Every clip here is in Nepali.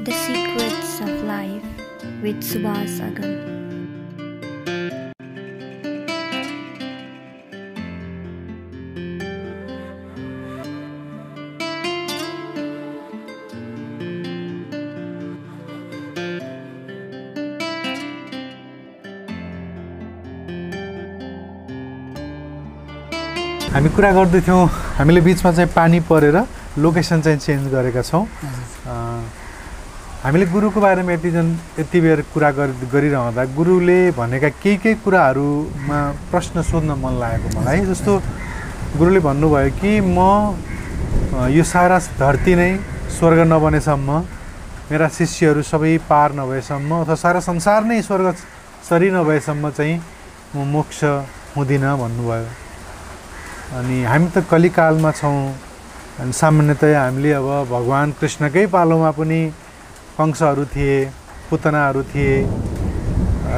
The Secrets of Life with Subhas Agam. हामी कुरा गर्दै थियौं हामीले बीचमा चाहिँ पानी परेर लोकेसन चाहिँ चेन्ज गरेका छौं हामीले गुरुको बारेमा यति बेर कुरा गरिरहँदा गुरुले भनेका केही कुराहरुमा प्रश्न सोध्न मन लागेको मलाई जस्तो गुरुले भन्नुभयो कि म यो सारा धरती नै स्वर्ग नबनेसम्म मेरा शिष्यहरु सबै पार नभएसम्म अथवा सारा संसार नै स्वर्ग सरी नभएसम्म चाहिँ म मोक्ष हुँदिन भन्नुभयो अनि हामी त कलिकालमा छौं अनि सामान्यतया हामीले अब भगवान कृष्णकै पालोमा पनि कंसहरु थिए पुतनाहरु थिए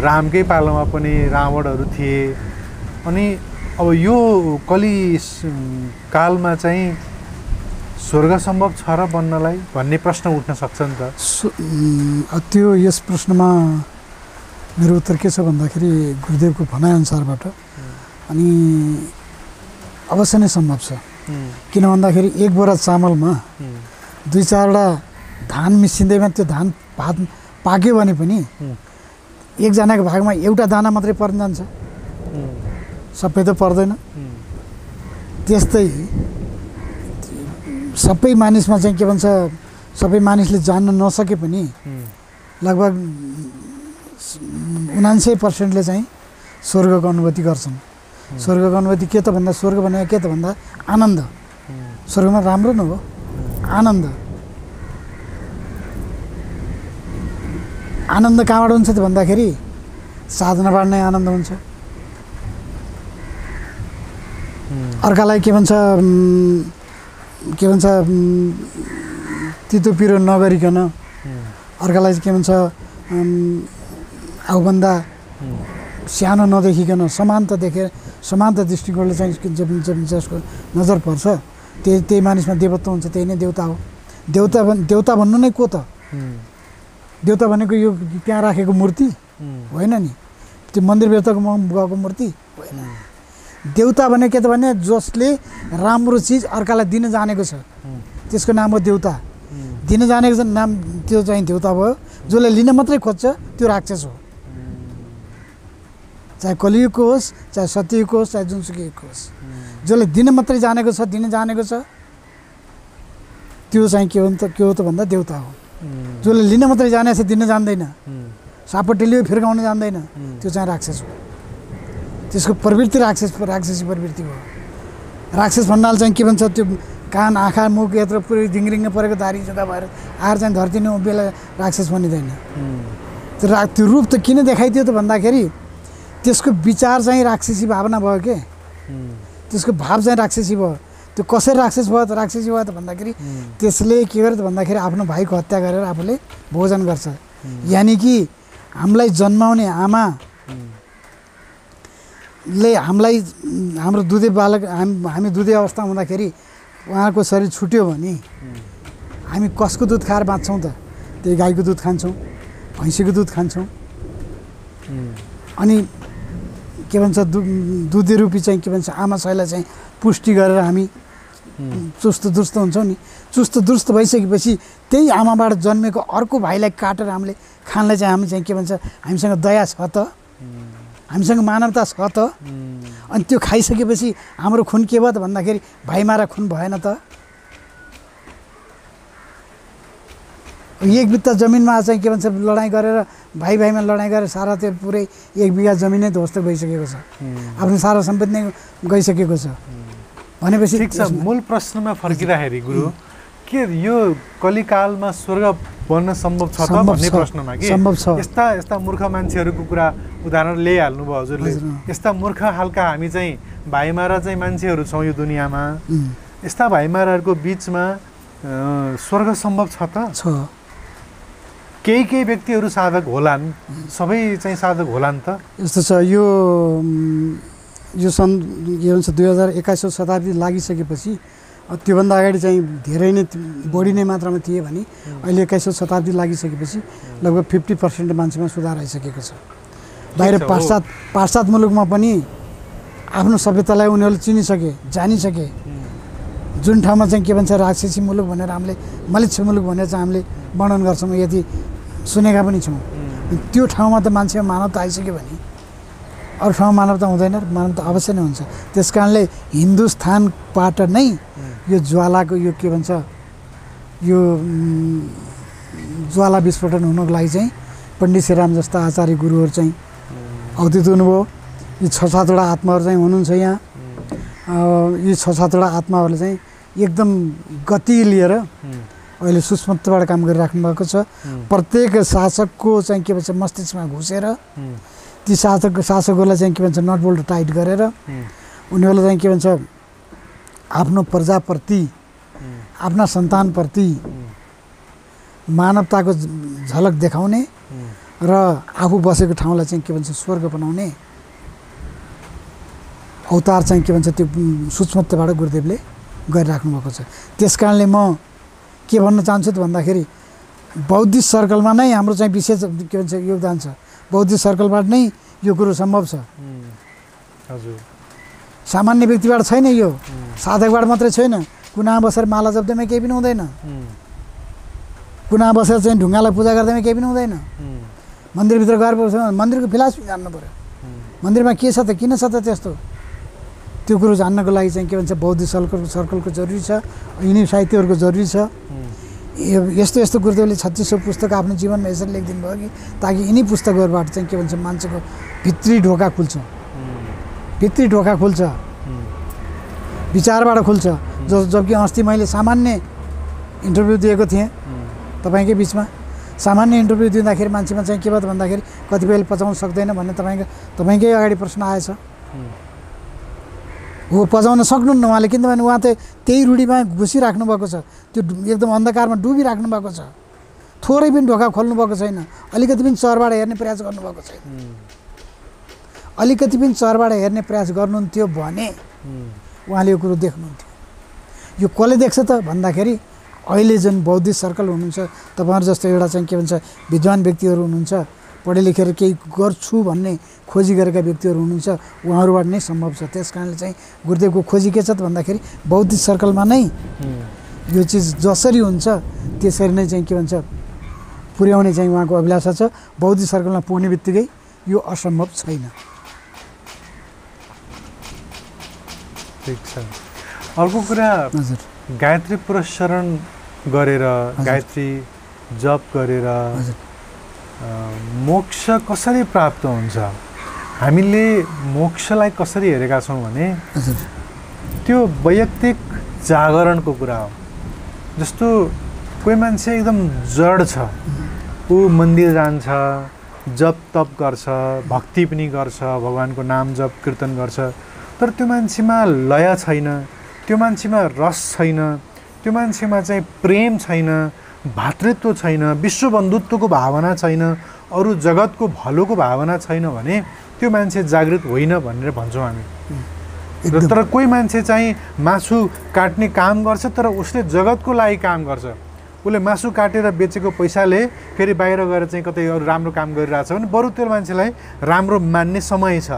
रामकै पालोमा पनि रावणहरु थिए अनि अब यो कलि कालमा चाहिँ स्वर्ग सम्भव छ र बन्नलाई भन्ने प्रश्न उठ्न सक्छ नि त त्यो यस प्रश्नमा मेरो उत्तर के छ भन्दाखेरि गुरुदेवको भनाइ अनुसारबाट अनि अवश्य नै सम्भव छ किन भन्दाखेरि एक बोरा चामलमा दुई चारवटा धान मिसिँदैमा त्यो धान भात पाक्यो भने पनि एकजनाको भागमा एउटा दाना मात्रै पर्न जान्छ सबै त पर्दैन त्यस्तै सबै मानिसमा चाहिँ के भन्छ सबै मानिसले जान्न नसके पनि लगभग 99% ले चाहिँ स्वर्गको अनुभूति गर्छन् स्वर्गको अनुभूति के त भन्दा स्वर्ग भनेको के त भन्दा आनन्द स्वर्गमा राम्रो न हो आनन्द आनन्द कहाँबाट हुन्छ त भन्दाखेरि साधनाबाट नै आनन्द हुन्छ अर्कालाई के भन्छ तितो पिरो नगरिकन अर्कालाई के भन्छ आफूभन्दा सानो नदेखिकन समानता देखेर समानता दृष्टिकोणले चाहिँ जसको नजर पर्छ त्यही मानिसमा देवत्व हुन्छ त्यही नै देवता हो देवता भन्नु नै को त देवता भनेको यो त्यहाँ राखेको मूर्ति होइन नि त्यो मन्दिर देवताको गएको मूर्ति होइन देवता भने के त भने जसले राम्रो चीज अर्कालाई दिन जानेको छ त्यसको नाम हो देवता दिन जानेको नाम त्यो चाहिँ देवता भयो जसले लिन मात्रै खोज्छ त्यो राक्षस हो चाहे कलियुगको होस् चाहे सत्ययुगको होस् चाहे जुनसुकैको होस् जसले दिन मात्रै जानेको छ दिन जानेको छ त्यो चाहिँ के हो त भन्दा देवता हो जसले लिन मात्रै जानेछ दिन जान्दैन सापट्टि लियो फिर्काउन जान्दैन त्यो चाहिँ राक्षस हो त्यसको प्रवृत्ति राक्षसी प्रवृत्ति हो राक्षस भन्नाले चाहिँ के भन्छ त्यो कान आँखा मुख यत्रो पुरै ढिङ्रिङ्ग परेको दारी जुदा भएर आएर चाहिँ धरती नै उभिएला राक्षस भनिँदैन त्यो रूप त किन देखाइदियो त भन्दाखेरि त्यसको विचार चाहिँ राक्षसी भावना भयो के त्यसको भाव चाहिँ राक्षसी भयो त्यो कसरी राक्षस भयो त राक्षसी भयो त भन्दाखेरि त्यसले के गर्यो त भन्दाखेरि आफ्नो भाइको हत्या गरेर आफूले भोजन गर्छ यानी कि हामीलाई जन्माउने आमाले हामीलाई हाम्रो दुधे बालक हामी दुधे अवस्थामा हुँदाखेरि उहाँको शरीर छुट्यो भने हामी कसको दुध खाएर बाँच्छौँ त त्यही गाईको दुध खान्छौँ भैँसीको दुध खान्छौँ अनि के भन्छ दुधे रूपी चाहिँ के भन्छ आमा शैलाई चाहिँ पुष्टि गरेर हामी चुस्त दुरुस्त हुन्छौँ नि चुस्त दुरुस्त भइसकेपछि त्यही आमाबाट जन्मेको अर्को भाइलाई काटेर हामीले खानलाई चाहिँ हामी चाहिँ के भन्छ हामीसँग दया छ त हामीसँग मानवता छ त अनि त्यो खाइसकेपछि हाम्रो खुन के भयो त भन्दाखेरि भाइमारा खुन भएन त एक बित्ता जमिनमा चाहिँ के भन्छ लडाइँ गरेर भाइमा लडाइँ गरेर सारा त्यो पुरै 1 बिघा जमिन नै ध्वस्त भइसकेको छ आफ्नो सारा सम्पत्ति नै गइसकेको छ भनेपछि ठीक छ मूल प्रश्नमा फर्किँदाखेरि गुरु के यो कलिकालमा स्वर्ग बन्न सम्भव छ त भन्ने प्रश्नमा के सम्भव छ यस्ता मूर्ख मान्छेहरुको कुरा उदाहरण ल्याइहाल्नु भयो हजुरले यस्ता मूर्ख हालका हामी चाहिँ भाइमारा चाहिँ मान्छेहरु छौं यो दुनियामा यस्ता भाइमाराहरुको बीचमा स्वर्ग सम्भव छ त छ केही व्यक्तिहरु साधक होलान् सबै चाहिँ साधक होलान् त यस्तो छ यो सन् के भन्छ 2021औं शताब्दी लागिसकेपछि त्योभन्दा अगाडि चाहिँ धेरै नै बढी नै मात्रामा थिए भने अहिले 21औं शताब्दी लागिसकेपछि लगभग 50% मान्छेमा सुधार आइसकेको छ। बाहिर पाश्चात्य मुलुकमा पनि आफ्नो सभ्यतालाई उनीहरूले चिनिसके, जानिसके। जुन ठाउँमा चाहिँ के भन्छ राक्षसी मुलुक भनेर हामीले मलिच्छ मुलुक भनेर चाहिँ हामीले वर्णन गर्छौँ, यति सुनेका पनि छौँ। त्यो ठाउँमा त मान्छेमा मानवता आइसक्यो भने अरू ठाउँमा मानवता हुँदैन, मानवता अवश्य नै हुन्छ। त्यस कारणले हिन्दुस्तानबाट नै यो ज्वालाको यो के भन्छ यो ज्वाला विस्फोटन हुनको लागि चाहिँ पण्डित श्रीराम जस्ता आचार्य गुरुहरू चाहिँ अवतीत हुनुभयो। यी 6-7वटा आत्माहरू चाहिँ हुनुहुन्छ यहाँ। यी 6-7वटा आत्माहरूले चाहिँ एकदम गति लिएर अहिले सूक्ष्मताबाट काम गरिराख्नु भएको छ। प्रत्येक शासकको चाहिँ के भन्छ मस्तिष्कमा घुसेर ती शासकहरूलाई चाहिँ के भन्छ नट बोल्ट टाइट गरेर उनीहरूलाई चाहिँ के भन्छ आफ्नो प्रजाप्रति, आफ्ना सन्तानप्रति मानवताको झलक देखाउने र आफू बसेको ठाउँलाई चाहिँ के भन्छ स्वर्ग बनाउने अवतार चाहिँ के भन्छ त्यो सूक्ष्मताबाट गुरुदेवले गरिराख्नु भएको छ। त्यस कारणले म के भन्न चाहन्छु त भन्दाखेरि बौद्धिक सर्कलमा नै हाम्रो चाहिँ विशेष के भन्छ योगदान छ। बौद्धिक सर्कलबाट नै यो कुरो सम्भव छ। हजुर, सामान्य व्यक्तिबाट छैन, यो साधकबाट मात्रै छैन। कुना बसेर माला जप्दैमा केही पनि हुँदैन, कुना बसेर चाहिँ ढुङ्गालाई पूजा गर्दैमा केही पनि हुँदैन। मन्दिरभित्र गएर मन्दिरको फिलोसफी जान्नु पऱ्यो, मन्दिरमा के छ त, किन छ त त्यस्तो, त्यो कुरो जान्नको लागि चाहिँ के भन्छ बौद्धिक सर्कलको जरुरी छ। यिनी साहित्यहरूको जरुरी छ। यस्तो यस्तो गुरुदेवले 3600 पुस्तक आफ्नो जीवनमा यसरी लेखिदिनु भयो कि ताकि यिनी पुस्तकहरूबाट चाहिँ के भन्छ मान्छेको भित्री ढोका खुल्छ, भित्री ढोका खुल्छ, विचारबाट खुल्छ। जबकि अस्ति मैले सामान्य इन्टरभ्यू दिएको थिएँ तपाईँकै बिचमा। सामान्य इन्टरभ्यू दिँदाखेरि मान्छेमा चाहिँ के भयो त भन्दाखेरि कतिपयले पचाउन सक्दैन भन्ने तपाईँकै अगाडि प्रश्न आएछ। हो पचाउन सक्नुहुन्न उहाँले, किनभने उहाँ त त्यही रूढिमा घुसिराख्नु भएको छ, त्यो एकदम अन्धकारमा डुबिराख्नु भएको छ। थोरै पनि ढोका खोल्नु भएको छैन, अलिकति पनि चरबाट हेर्ने प्रयास गर्नुभएको छैन। अलिकति पनि चरबाट हेर्ने प्रयास गर्नुहुन्थ्यो भने उहाँले यो कुरो देख्नुहुन्थ्यो। यो कसले देख्छ त भन्दाखेरि अहिले जुन बौद्धिक सर्कल हुनुहुन्छ, तपाईँहरू जस्तो एउटा चाहिँ के भन्छ विद्वान व्यक्तिहरू हुनुहुन्छ, पढे लेखेर केही गर्छु भन्ने खोजी गरेका व्यक्तिहरू हुनुहुन्छ, उहाँहरूबाट नै सम्भव छ। त्यस कारणले चाहिँ गुरुदेवको खोजी के छ त भन्दाखेरि बौद्धिक सर्कलमा नै यो चिज जसरी हुन्छ त्यसरी नै चाहिँ के भन्छ पुर्याउने चाहिँ उहाँको अभिलाषा छ। बौद्धिक सर्कलमा पुग्ने बित्तिकै यो असम्भव छैन। ठिक छ। अर्को कुरा, हजुर, गायत्री पुरस्चरण गरेर, गायत्री जप गरेर मोक्ष कसरी प्राप्त हुन्छ? हामीले मोक्षलाई कसरी हेरेका छौँ भने त्यो वैयक्तिक जागरणको कुरा हो। जस्तो कोही मान्छे एकदम जड छ, ऊ मन्दिर जान्छ, जप तप गर्छ, भक्ति पनि गर्छ, भगवानको नाम जप कीर्तन गर्छ, तर त्यो मान्छेमा लय छैन, त्यो मान्छेमा रस छैन, त्यो मान्छेमा चाहिँ प्रेम छैन, भातृत्व छैन, विश्व बन्धुत्वको भावना छैन, अरू जगतको भलोको भावना छैन भने त्यो मान्छे जागृत होइन भनेर भन्छौँ हामी। तर कोही मान्छे चाहिँ मासु काट्ने काम गर्छ, तर उसले जगतको लागि काम गर्छ। उसले मासु काटेर बेचेको पैसाले फेरि बाहिर गएर चाहिँ कतै अरू राम्रो काम गरिरहेछ भने बरु त्यो मान्छेलाई राम्रो मान्ने समय छ,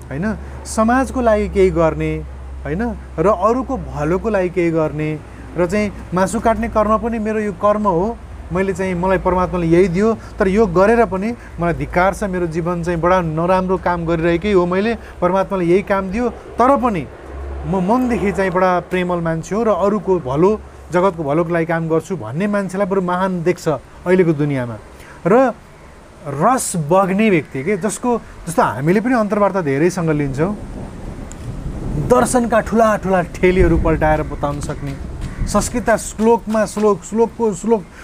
होइन? समाजको लागि केही गर्ने, होइन, र अरूको भलोको लागि केही गर्ने, र चाहिँ मासु काट्ने कर्म पनि मेरो यो कर्म हो, मैले चाहिँ मलाई परमात्माले यही दियो, तर यो गरेर पनि मलाई धिक्कार छ, मेरो जीवन चाहिँ बडा नराम्रो काम गरिरहेकै हो, मैले परमात्माले यही काम दियो, तर पनि म मनदेखि चाहिँ बडा प्रेमल मान्छे हो र अरूको भलो, जगतको भलोको लागि काम गर्छु भन्ने मान्छेलाई बरु महान देख्छ अहिलेको दुनियाँमा। र रस बग्ने व्यक्ति के जस्तो हामीले पनि अन्तर्वार्ता धेरैसँग लिन्छौँ, दर्शनका ठुला ठुला ठेलीहरू पल्टाएर बताउन सक्ने, संस्कृतका श्लोकमा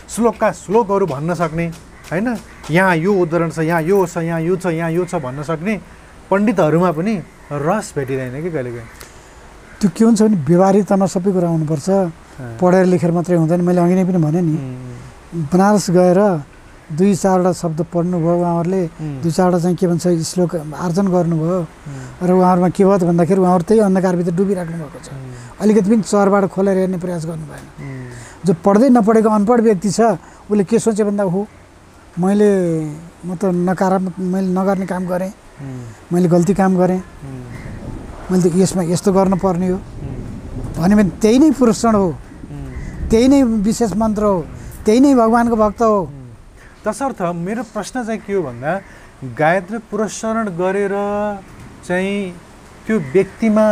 श्लोकका श्लोकहरू भन्न सक्ने, होइन, यहाँ यो उदाहरण छ, यहाँ यो छ, यहाँ यो छ, यहाँ यो छ भन्न सक्ने पण्डितहरूमा पनि रस भेटिँदैन कि कहिलेकाहीँ। त्यो के हुन्छ भने व्यवहारिकतामा सबै कुरा आउनुपर्छ, पढेर लेखेर मात्रै हुँदैन। मैले अघि नै पनि भने नि, बनारस गएर 2-4वटा शब्द पढ्नुभयो उहाँहरूले, 2-4वटा चाहिँ के भन्छ श्लोक आर्जन गर्नुभयो र उहाँहरूमा के भयो त भन्दाखेरि उहाँहरू त्यही अन्धकारभित्र डुबिराख्नु भएको छ। अलिकति पनि चरबाट खोलेर हेर्ने प्रयास गर्नु भएन। जो पढ्दै नपढेको अनपढ व्यक्ति छ उसले के सोचे भन्दा हो म त नकारात्मक मैले नगर्ने काम गरेँ, मैले गल्ती काम गरेँ, मैले त यसमा यस्तो गर्नुपर्ने हो भन्यो भने त्यही नै पुरस्कार हो, त्यही नै विशेष मन्त्र हो, त्यही नै भगवानको भक्त हो। तसर्थ मेरो प्रश्न चाहिँ के हो भन्दा गायत्री पुरस्करण गरेर चाहिँ त्यो व्यक्तिमा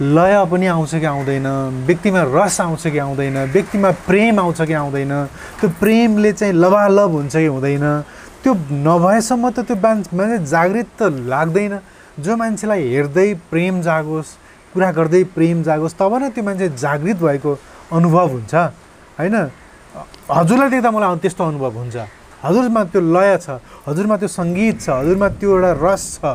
लय पनि आउँछ कि आउँदैन, व्यक्तिमा रस आउँछ कि आउँदैन, व्यक्तिमा प्रेम आउँछ कि आउँदैन, त्यो प्रेमले चाहिँ लबालब हुन्छ कि हुँदैन, त्यो नभएसम्म त त्यो मान्छे जागृत त लाग्दैन। जो मान्छेलाई हेर्दै प्रेम जागोस्, कुरा गर्दै प्रेम जागोस्, तब न त्यो मान्छे जागृत भएको अनुभव हुन्छ होइन। हजुरलाई देख्दा मलाई त्यस्तो अनुभव हुन्छ, हजुरमा त्यो लय छ, हजुरमा त्यो सङ्गीत छ, हजुरमा त्यो एउटा रस छ।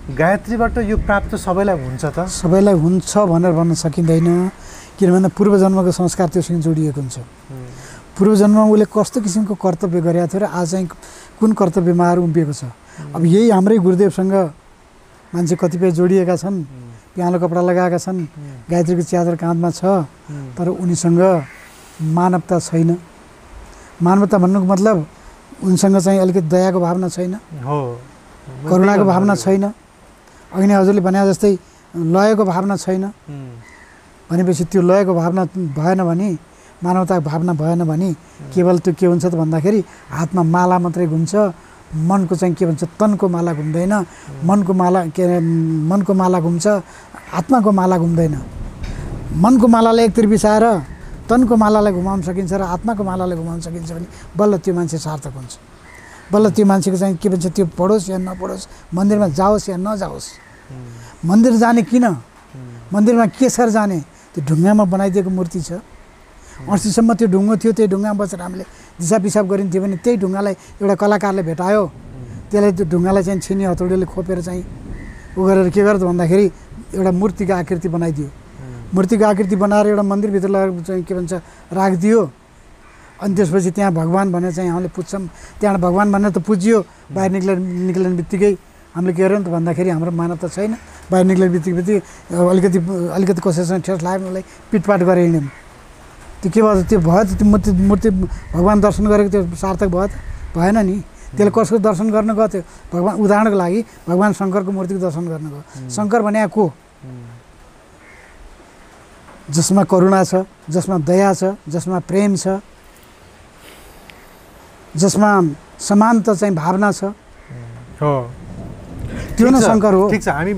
गायत्रीबाट यो प्राप्त सबैलाई हुन्छ त? सबैलाई हुन्छ भनेर भन्न सकिँदैन, किनभने पूर्वजन्मको संस्कार त्योसँग जोडिएको हुन्छ। पूर्वजन्ममा उसले कस्तो किसिमको कर्तव्य गरेको थियो र आज चाहिँ कुन कर्तव्यमा उभिएको छ। अब यही हाम्रै गुरुदेवसँग मान्छे कतिपय जोडिएका छन्, पियालो कपडा लगाएका छन्, गायत्रीको च्यादर काँधमा छ, तर उनीसँग मानवता छैन। मानवता भन्नुको मतलब उनीसँग चाहिँ अलिकति दयाको भावना छैन, करुणाको भावना छैन, अघि नै हजुरले भने जस्तै लयको भावना छैन। भनेपछि त्यो लयको भावना भएन भने, मानवताको भावना भएन भने केवल त्यो के हुन्छ त भन्दाखेरि हातमा माला मात्रै घुम्छ, मनको चाहिँ के भन्छ तनको माला घुम्दैन, मनको माला घुम्छ, आत्माको माला घुम्दैन। मनको मालालाई एकतिर बिसाएर तनको मालालाई घुमाउन सकिन्छ र आत्माको मालालाई घुमाउन सकिन्छ भने बल्ल त्यो मान्छे सार्थक हुन्छ। बल्ल त्यो मान्छेको चाहिँ के भन्छ त्यो पढोस् या नपढोस्, मन्दिरमा जाओस् या नजाओस्, मन्दिर जाने किन, मन्दिरमा के सर जाने, त्यो ढुङ्गामा बनाइदिएको मूर्ति छ। अस्तिसम्म त्यो ढुङ्गो थियो, त्यही ढुङ्गामा बसेर हामीले दिसा पिसाब गरिन्थ्यो भने त्यही ढुङ्गालाई एउटा कलाकारले भेटायो, त्यसलाई त्यो ढुङ्गालाई चाहिँ छिनी हतौडीले खोपेर चाहिँ उ गरेर के गर्छ भन्दाखेरि एउटा मूर्तिको आकृति बनाइदियो। मूर्तिको आकृति बनाएर एउटा मन्दिरभित्र लगेर चाहिँ के भन्छ राखिदियो। अनि त्यसपछि त्यहाँ भगवान् भनेर चाहिँ हामीले पुज्छौँ, त्यहाँबाट भगवान् भनेर त पुजियो, बाहिर निक्लिने बित्तिकै हामीले के गर्यौँ त भन्दाखेरि हाम्रो मानवता छैन। बाहिर निक्लिने बित्तिकै अलिकति कसैसँग ठेस लाग्यो उसलाई पिटपाट गरेर हिँड्यौँ, त्यो के भयो त्यो भयो त्यो मूर्ति भगवान् दर्शन गरेको त्यो सार्थक भयो त भएन नि। त्यसले कसको दर्शन गर्न गयो त्यो भगवान्, उदाहरणको लागि भगवान् शङ्करको मूर्तिको दर्शन गर्न गयो। शङ्कर भने को? जसमा करुणा छ, जसमा दया छ, जसमा प्रेम छ, जसमा समानता चाहिँ भावना छ, त्यो नै शङ्कर हो। ठिक छ, हामी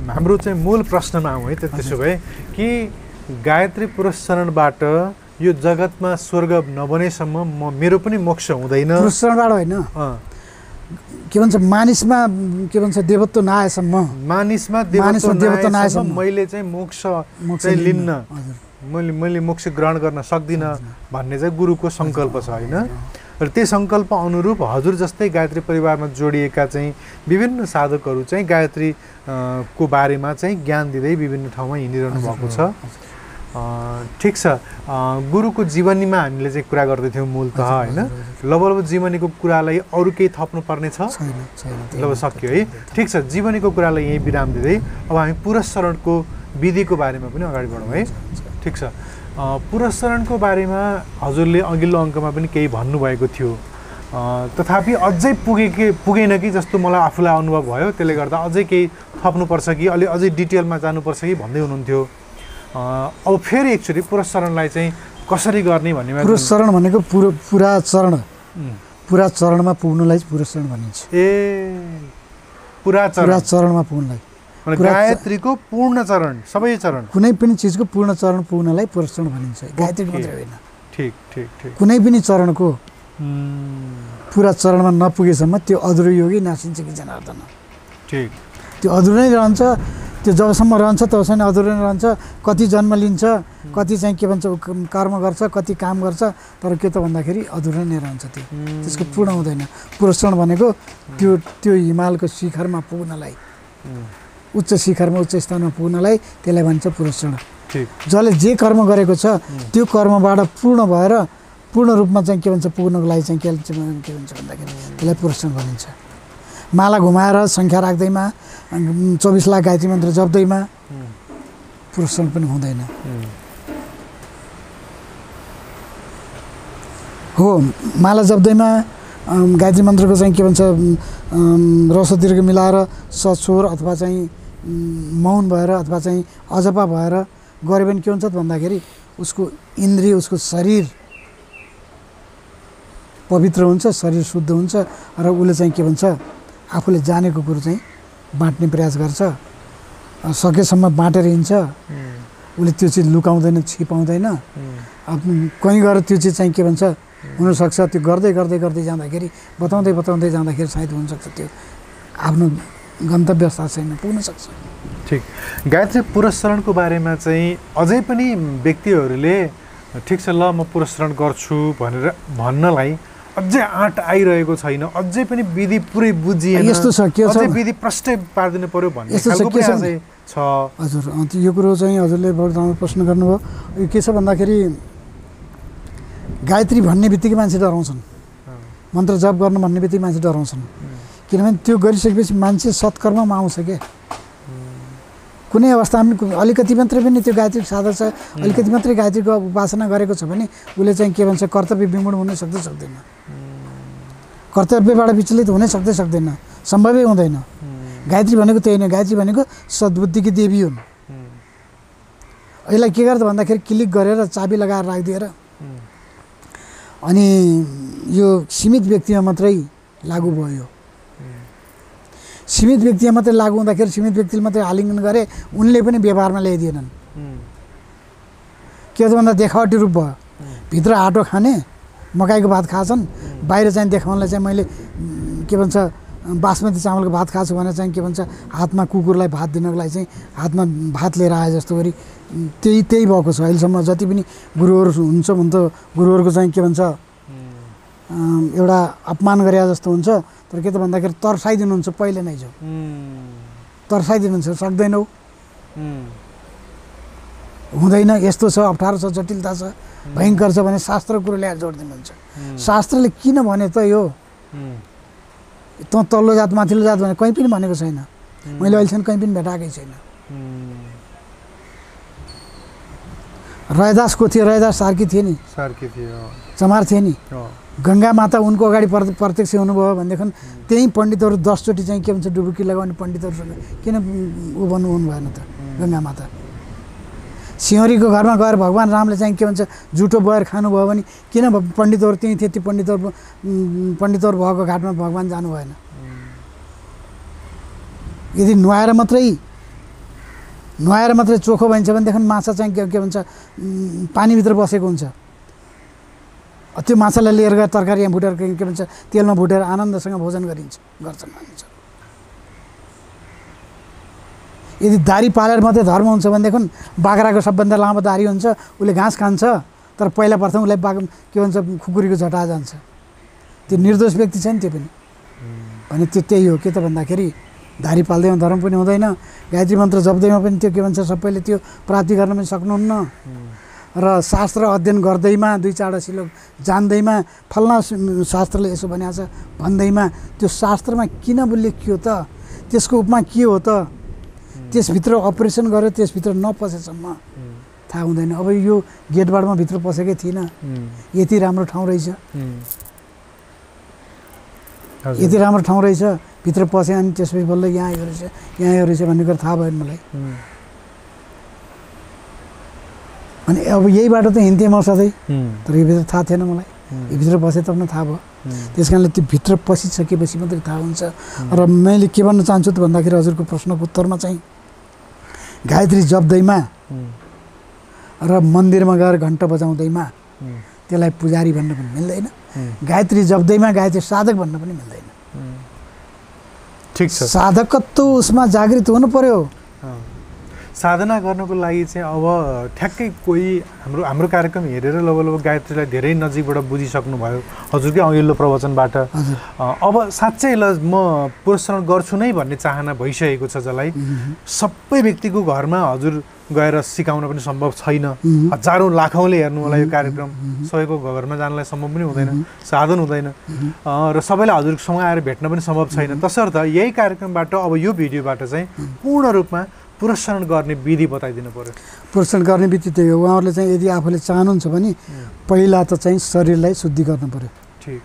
हाम्रो चाहिँ मूल प्रश्नमा आउँ है। त्यसो भए कि गायत्री पुरस्करणबाट यो जगतमा स्वर्ग नबनेसम्म मेरो पनि मोक्ष हुँदैन? पुरस्करणबाट होइन, के भन्छ मानिसमा के भन्छ देवत्व नआएसम्म, मानिसमा देवत्व नआएसम्म मैले चाहिँ मोक्ष चाहिँ लिन्न, मैले मोक्ष ग्रहण गर्न सक्दिनँ भन्ने चाहिँ गुरुको सङ्कल्प छ होइन। र त्यही सङ्कल्प अनुरूप हजुर जस्तै गायत्री परिवारमा जोडिएका चाहिँ विभिन्न साधकहरू चाहिँ गायत्री को बारेमा चाहिँ ज्ञान दिँदै विभिन्न ठाउँमा हिँडिरहनु भएको छ। ठिक छ, गुरुको जीवनीमा हामीले चाहिँ कुरा गर्दैथ्यौँ मूलतः होइन। लगभग जीवनीको कुरालाई अरू केही थप्नु पर्ने छ? लगभग सक्यो है। ठिक छ, जीवनीको कुरालाई यहीँ विराम दिँदै अब हामी पुरस्करणको विधिको बारेमा पनि अगाडि बढौँ है। ठिक छ, पुरस्करणको बारेमा हजुरले अघिल्लो अङ्कमा पनि केही भन्नुभएको थियो, तथापि अझै पुगेन कि जस्तो मलाई आफूलाई अनुभव भयो। त्यसले गर्दा अझै केही थप्नुपर्छ कि अझै डिटेलमा जानुपर्छ कि भन्दै हुनुहुन्थ्यो। अब फेरि एकचोटि पुरस्करणलाई चाहिँ कसरी गर्ने भन्नेमा, पुरस्करण भनेको पुरा चरणमा पुग्नुलाई पुरस्करण भनिन्छ। पुरा चरणमा पुग्नुलाई, गायत्रीको पूर्ण चरण, सबै चरण, कुनै पनि चिजको पूर्ण चरण पुग्नलाई पुरस्करण भनिन्छ। गायत्री मात्रै होइन, ठिक ठिक ठिक, कुनै पनि चरणको पुरा चरणमा नपुगेसम्म त्यो अधुरो योगी नासिन्छ कि जनार्दन। ठिक, त्यो अधुरो नै रहन्छ, त्यो जबसम्म रहन्छ तबसम्म अधुरो नै रहन्छ। कति जन्म लिन्छ, कति चाहिँ के भन्छ कर्म गर्छ, कति काम गर्छ, तर के त भन्दाखेरि अधुरो नै रहन्छ, त्यो त्यसको पूर्ण हुँदैन। पुरस्करण भनेको त्यो हिमालको शिखरमा पुग्नलाई, उच्च शिखरमा उच्च स्थानमा पुग्नलाई त्यसलाई भन्छ पुरस्करण। जसले जे कर्म गरेको छ त्यो कर्मबाट पूर्ण भएर पूर्ण रूपमा चाहिँ के भन्छ पुग्नको लागि चाहिँ के भन्छ भन्दाखेरि त्यसलाई पुरस्रण भनिन्छ। माला घुमाएर सङ्ख्या राख्दैमा 24 लाख गायत्री मन्त्र जप्दैमा पुरस्रण पनि हुँदैन। हो माला जप्दैमा गायत्री मन्त्रको चाहिँ के भन्छ रस दीर्घ मिलाएर सस्वर अथवा चाहिँ मौन भएर अथवा चाहिँ अजपा भएर गऱ्यो भने के हुन्छ भन्दाखेरि उसको इन्द्रिय उसको शरीर पवित्र हुन्छ, शरीर शुद्ध हुन्छ र उसले चाहिँ के भन्छ आफूले जानेको कुरो चाहिँ बाँड्ने प्रयास गर्छ, सकेसम्म बाँटेर हिँड्छ। उसले त्यो चिज लुकाउँदैन, छिपाउँदैन। कहीँ गएर त्यो चिज चाहिँ के भन्छ हुनसक्छ त्यो गर्दै गर्दै गर्दै जाँदाखेरि बताउँदै जाँदाखेरि सायद हुनसक्छ त्यो आफ्नो गन्तव्य स्थानसम्म पुग्न सक्छ। ठिक। गायत्री पुरस्रणको बारेमा चाहिँ अझै पनि व्यक्तिहरूले ठिक छ ल म पुरस्रण गर्छु भनेर भन्नलाई अझै आँट आइरहेको छैन, अझै पनि विधि पुरै बुझिएन, यस्तो छ के छ अझै विधि प्रष्टै पारिदिनु पर्यो भन्ने खालको पनि अझै छ। हजुर यो कुरो चाहिँ हजुरले बहुत राम्रो प्रश्न गर्नुभयो। यो के छ भन्दाखेरि गायत्री भन्ने बित्तिकै मान्छे डराउँछन्, मन्त्र जप गर्नु भन्ने बित्तिकै मान्छे डराउँछन्, किनभने त्यो गरिसकेपछि मान्छे सत्कर्ममा आउँछ क्या। कुनै अवस्थामा अलिकति मात्रै पनि त्यो गायत्री साधक छ, अलिकति मात्रै गायत्रीको उपासना गरेको छ भने उसले चाहिँ के भन्छ कर्तव्य विमूढ हुन सक्दैन, कर्तव्यबाट विचलित हुनै सक्दैन, सम्भवै हुँदैन। गायत्री भनेको त्यही नै, गायत्री भनेको सद्बुद्धिकी देवी हुन्। यसलाई के गर्छ भन्दाखेरि क्लिक गरेर चाबी लगाएर राखिदिएर अनि यो सीमित व्यक्तिमा मात्रै लागु भयो। सीमित व्यक्तिमा मात्रै लागु हुँदाखेरि सीमित व्यक्तिले मात्रै आलिङ्गन गरे, उनले पनि व्यवहारमा ल्याइदिएनन्। के छ भन्दा देखावटी रूप भयो, भित्र आटो खाने मकैको भात खाछन्, बाहिर चाहिँ देखाउनलाई चाहिँ मैले के भन्छ बासमती चामलको भात खाछु भनेर चाहिँ के भन्छ हातमा कुकुरलाई भात दिनको लागि चाहिँ हातमा भात लिएर आए जस्तो गरी त्यही भएको छ। अहिलेसम्म जति पनि गुरुहरू हुन्छ भने त गुरुहरूको चाहिँ के भन्छ एउटा अपमान गरे जस्तो हुन्छ। तर के त भन्दाखेरि तर्साइदिनुहुन्छ पहिले नै जो तर्साइदिनुहुन्छ, सक्दैनौ, हुँदैन, यस्तो छ, अप्ठ्यारो छ, जटिलता छ, भयङ्कर छ भने शास्त्र कुरो ल्याएर जोडिदिनुहुन्छ। शास्त्रले किन भने त यो त तल्लो जात माथिल्लो जात भने कहीँ पनि भनेको छैन, मैले अहिलेसम्म कहीँ पनि भेटाएकै छैन। रैदास को थियो, रैदास सार्की थिए नि, चमार थिए नि, गङ्गा माता उनको अगाडि प्रत्यक्ष हुनुभयो भनेदेखि त्यही पण्डितहरू 10 चोटि चाहिँ के भन्छ डुबुकी लगाउने पण्डितहरूसँग किन ऊ भन्नु भएन त गङ्गा माता। सिंहरीको घरमा गएर भगवान् रामले चाहिँ के भन्छ जुठो बएर खानुभयो भने किन पण्डितहरू त्यहीँ थिए, ती पण्डितहरू भएको घाटमा भगवान् जानु भएन। यदि नुहाएर मात्रै चोखो भइन्छ भनेदेखि माछा चाहिँ के भन्छ पानीभित्र बसेको हुन्छ, त्यो माछालाई लिएर गएर तरकारी यहाँ भुटेर के भन्छ तेलमा भुटेर आनन्दसँग भोजन गर्छन् मानिन्छ। यदि दारी पालेर मात्रै धर्म हुन्छ भनेदेखि बाख्राको सबभन्दा लामो दारी हुन्छ, उसले घाँस खान्छ तर पहिला प्रथम उसलाई के भन्छ खुकुरीको झटा जान्छ। त्यो निर्दोष व्यक्ति छ नि त्यो पनि भने त्यो त्यही हो के त भन्दाखेरि दारी पाल्दैमा धर्म पनि हुँदैन, गायत्री मन्त्र जप्दैमा पनि त्यो के भन्छ सबैले त्यो प्राप्ति गर्न पनि सक्नुहुन्न, र शास्त्र अध्ययन गर्दैमा 2-4 श्लोक जान्दैमा फल्ना शास्त्रले यसो भनेको छ भन्दैमा त्यो शास्त्रमा किन लेखियो त, त्यसको उपमा के हो त, त्यसभित्र अपरेसन गरेर त्यसभित्र नपसेसम्म थाहा हुँदैन। अब यो गेटबाटमा भित्र पसेकै थिइनँ, यति राम्रो ठाउँ रहेछ, यति राम्रो ठाउँ रहेछ, भित्र पसेँ अनि त्यसपछि बल्ल यहाँ यो रहेछ भन्ने कुरा थाहा भएन मलाई। अनि अब यही बाटो त हिँड्थेँ म सधैँ, तर यो भित्र थाहा थिएन मलाई, यो भित्र बसे तब न थाहा भयो। त्यस कारणले त्यो भित्र पसिसकेपछि मात्रै थाहा हुन्छ। र मैले के भन्न चाहन्छु त भन्दाखेरि हजुरको प्रश्नको उत्तरमा चाहिँ गायत्री जप्दैमा र मन्दिरमा गएर घन्टा बजाउँदैमा त्यसलाई पुजारी भन्न पनि मिल्दैन, गायत्री जप्दैमा गायत्री साधक भन्न पनि मिल्दैन। ठिक छ, साधकत्व उसमा जागृत हुनु पर्यो। साधना गर्नको लागि चाहिँ अब ठ्याक्कै कोही हाम्रो कार्यक्रम हेरेर लगभग गायत्रीलाई धेरै नजिकबाट बुझिसक्नुभयो हजुरकै अघिल्लो प्रवचनबाट। अब साँच्चै ल म पुरस्कार गर्छु नै भन्ने चाहना भइसकेको छ जसलाई सबै व्यक्तिको घरमा हजुर गएर सिकाउन पनि सम्भव छैन। हजारौँ लाखौँले हेर्नु होला यो कार्यक्रम, सबैको घरमा जानलाई सम्भव पनि हुँदैन, साधन हुँदैन र सबैलाई हजुरसँग आएर भेट्न पनि सम्भव छैन। तसर्थ यही कार्यक्रमबाट अब यो भिडियोबाट चाहिँ पूर्ण रूपमा पुरस्कार गर्ने विधि बताइदिनु पर्यो। पुरस्कार गर्ने विधि त्यही हो, उहाँहरूले चाहिँ यदि आफूले चाहनुहुन्छ भने पहिला त चाहिँ शरीरलाई शुद्धि गर्नु पर्यो। ठिक,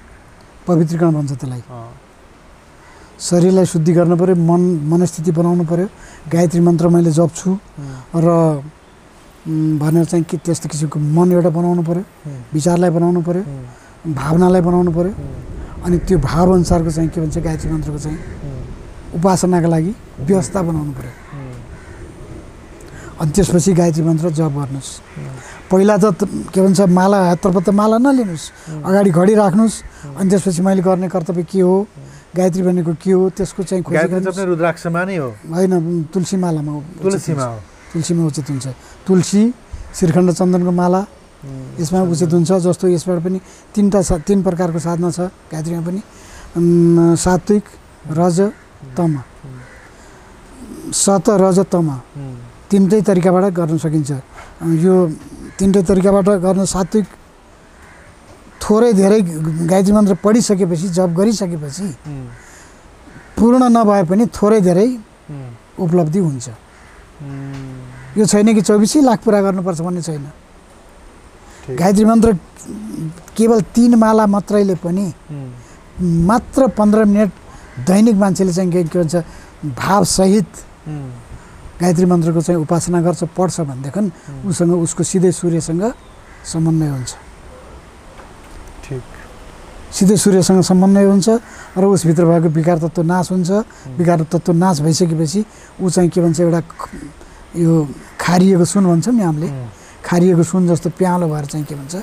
पवित्रीकरण भन्छ त्यसलाई। शरीरलाई शुद्धि गर्नु पर्यो, मनस्थिति बनाउनु पर्यो। गायत्री मन्त्र मैले जप्छु र भनेर चाहिँ कि त्यस्तो किसिमको मन एउटा बनाउनु पर्यो, विचारलाई बनाउनु पर्यो, भावनालाई बनाउनु पर्यो। अनि त्यो भाव अनुसारको चाहिँ के भन्छ गायत्री मन्त्रको चाहिँ उपासनाका लागि व्यवस्था बनाउनु पर्यो। अनि त्यसपछि गायत्री मन्त्र जप गर्नुहोस्। पहिला त के भन्छ माला हाततर्फ त माला नलिनुहोस्, अगाडि घडी राख्नुहोस्। अनि त्यसपछि मैले गर्ने कर्तव्य के हो, गायत्री भनेको के हो त्यसको चाहिँ खोजी गर्नुहोस्। रुद्राक्षमा नै हो होइन, तुलसी मालामा हो, तुलसीमा उचित हुन्छ। तुलसी, श्रीखण्ड चन्दनको माला यसमा उचित हुन्छ। जस्तो यसबाट पनि तीन प्रकारको साधना छ गायत्रीमा पनि, सात्विक, रज, तम। सत, रज, तम तीनटै तरिकाबाट गर्न सकिन्छ। यो तीनटै तरिकाबाट गर्न सात्विक थोरै धेरै गायत्री मन्त्र पढिसकेपछि जप गरिसकेपछि पूर्ण नभए पनि थोरै धेरै उपलब्धि हुन्छ। यो छैन कि 24 लाख पुरा गर्नुपर्छ भन्ने छैन। गायत्री मन्त्र केवल 3 माला मात्रैले पनि मात्र 15 मिनट दैनिक मान्छेले चाहिँ के भन्छ भावसहित गायत्री मन्त्रको चाहिँ उपासना गर्छ, पढ्छ भनेदेखि उसँग उसको सिधै सूर्यसँग समन्वय हुन्छ। ठिक, सिधै सूर्यसँग समन्वय हुन्छ र उसभित्र भएको विकार तत्त्व नाश हुन्छ। विकार तत्त्व नाश भइसकेपछि ऊ चाहिँ के भन्छ एउटा यो खारिएको सुन भन्छौँ नि हामीले, खारिएको सुन जस्तो प्यालो भएर चाहिँ के भन्छ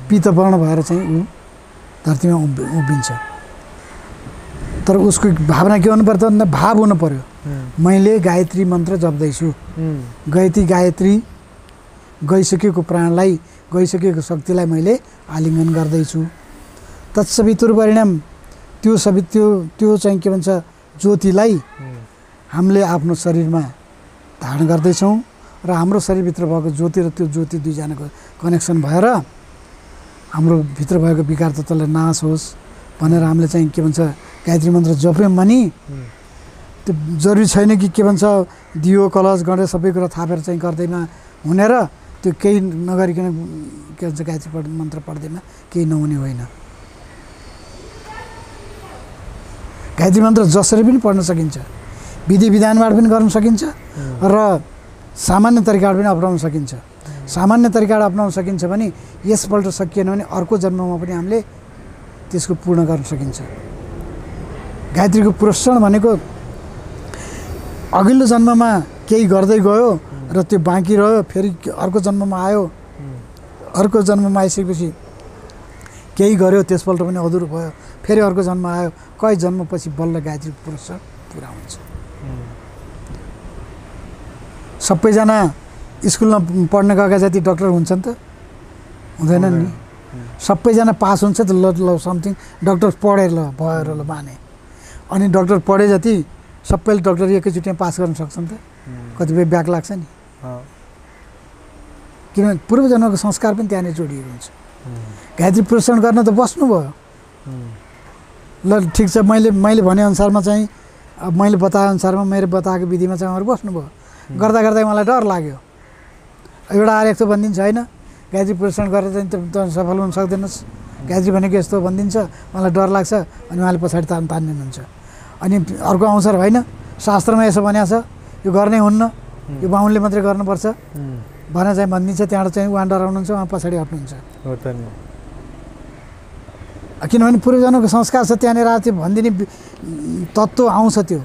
पितवर्ण भएर चाहिँ ऊ धरतीमा उभिन्छ। तर उसको भावना के हुनु पर्छ भन्दा भाव हुनु पर्यो, मैले गायत्री मन्त्र जप्दैछु, गायत्री गइसकेको प्राणलाई, गइसकेको शक्तिलाई मैले आलिङ्गन गर्दैछु। तत्सवितुर्वरिणम, त्यो चाहिँ के भन्छ ज्योतिलाई हामीले आफ्नो शरीरमा धारण गर्दैछौँ र हाम्रो शरीरभित्र भएको ज्योति र त्यो ज्योति दुईजनाको कनेक्सन भएर हाम्रो भित्र भएको विकार तत्त्वलाई नाश होस् भनेर हामीले चाहिँ के भन्छ गायत्री मन्त्र जप्यौँ भने त्यो जरुरी छैन कि के भन्छ दियो कलश गणेश सबै कुरा थापेर चाहिँ गर्दैमा हुने र त्यो केही नगरिकन के भन्छ गायत्री मन्त्र पढ्दैमा केही नहुने होइन। गायत्री मन्त्र जसरी पनि पढ्न सकिन्छ, विधि विधानबाट पनि गर्न सकिन्छ र सामान्य तरिकाबाट पनि अपनाउन सकिन्छ। सामान्य तरिकाबाट अपनाउन सकिन्छ भने यसपल्ट सकिएन भने अर्को जन्ममा पनि हामीले त्यसको पूर्ण गर्न सकिन्छ। गायत्रीको पुरस्कार भनेको अघिल्लो जन्ममा केही गर्दै गयो र त्यो बाँकी रह्यो, फेरि अर्को जन्ममा आयो, अर्को जन्ममा आइसकेपछि केही गर्यो त्यसपल्ट पनि अधुरो भयो, फेरि अर्को जन्म आयो, कहीँ जन्मपछि बल्ल गायत्री पुरस्कार पुरा हुन्छ। सबैजना स्कुलमा पढ्न गएका जति डक्टर हुन्छन् त हुँदैनन् नि, सबैजना पास हुन्छ त ल समथिङ डक्टर पढेर ल भएर ल माने। अनि डक्टर पढे जति सबैले डक्टर एकैचोटिमा पास गर्न सक्छन् त, कतिपय ब्याक लाग्छ नि, किनभने पूर्वजन्मको संस्कार पनि त्यहाँनिर जोडिएको हुन्छ। गायत्री पुरस्कार गर्न त बस्नुभयो, ल ठिक छ मैले भनेअनुसारमा चाहिँ अब मैले बताएअनुसारमा मेरो बताएको विधिमा चाहिँ उहाँहरू बस्नुभयो। गर्दा गर्दै मलाई डर लाग्यो, एउटा आरेख त भनिदिन्छ होइन गायत्री पुरस्कार गरेर चाहिँ त सफल हुन सक्दैनस्, गायत्री भनेको यस्तो भनिदिन्छ, मलाई डर लाग्छ, अनि उहाँले पछाडि तान्दिनुहुन्छ। अनि अर्को आउँछ र होइन शास्त्रमा यसो भनेको छ यो गर्नै हुन्न, यो बाहुनले मात्रै गर्नुपर्छ भनेर चाहिँ भनिदिन्छ, त्यहाँबाट चाहिँ उहाँ डराउनुहुन्छ, उहाँ पछाडि हट्नुहुन्छ। किनभने पूर्वजन्मको संस्कार छ त्यहाँनिर त्यो भनिदिने तत्त्व आउँछ, त्यो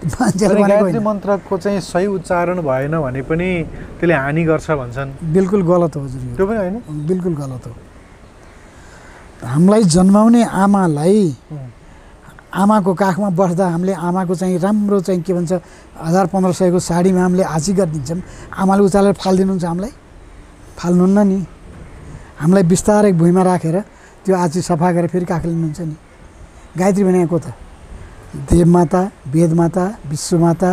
गायत्री मन्त्रको चाहिँ सही उच्चारण भएन भने पनि त्यसले हानि गर्छ भन्छन्। बिल्कुल गलत हो हजुर, त्यो पनि होइन, बिल्कुल गलत हो। हामीलाई जन्माउने आमालाई आमाको काखमा बस्दा हामीले आमाको चाहिँ राम्रो चाहिँ के भन्छ 1000-1500 को साडीमा हामीले आशी गरिदिन्छौँ। आमाले उचालेर फालिदिनुहुन्छ हामीलाई? फाल्नुहुन्न नि। हामीलाई बिस्तारै भुइँमा राखेर त्यो आची सफा गरेर फेरि काख लिनुहुन्छ नि। गायत्री भनेको त देवमाता, वेदमाता, विश्वमाता,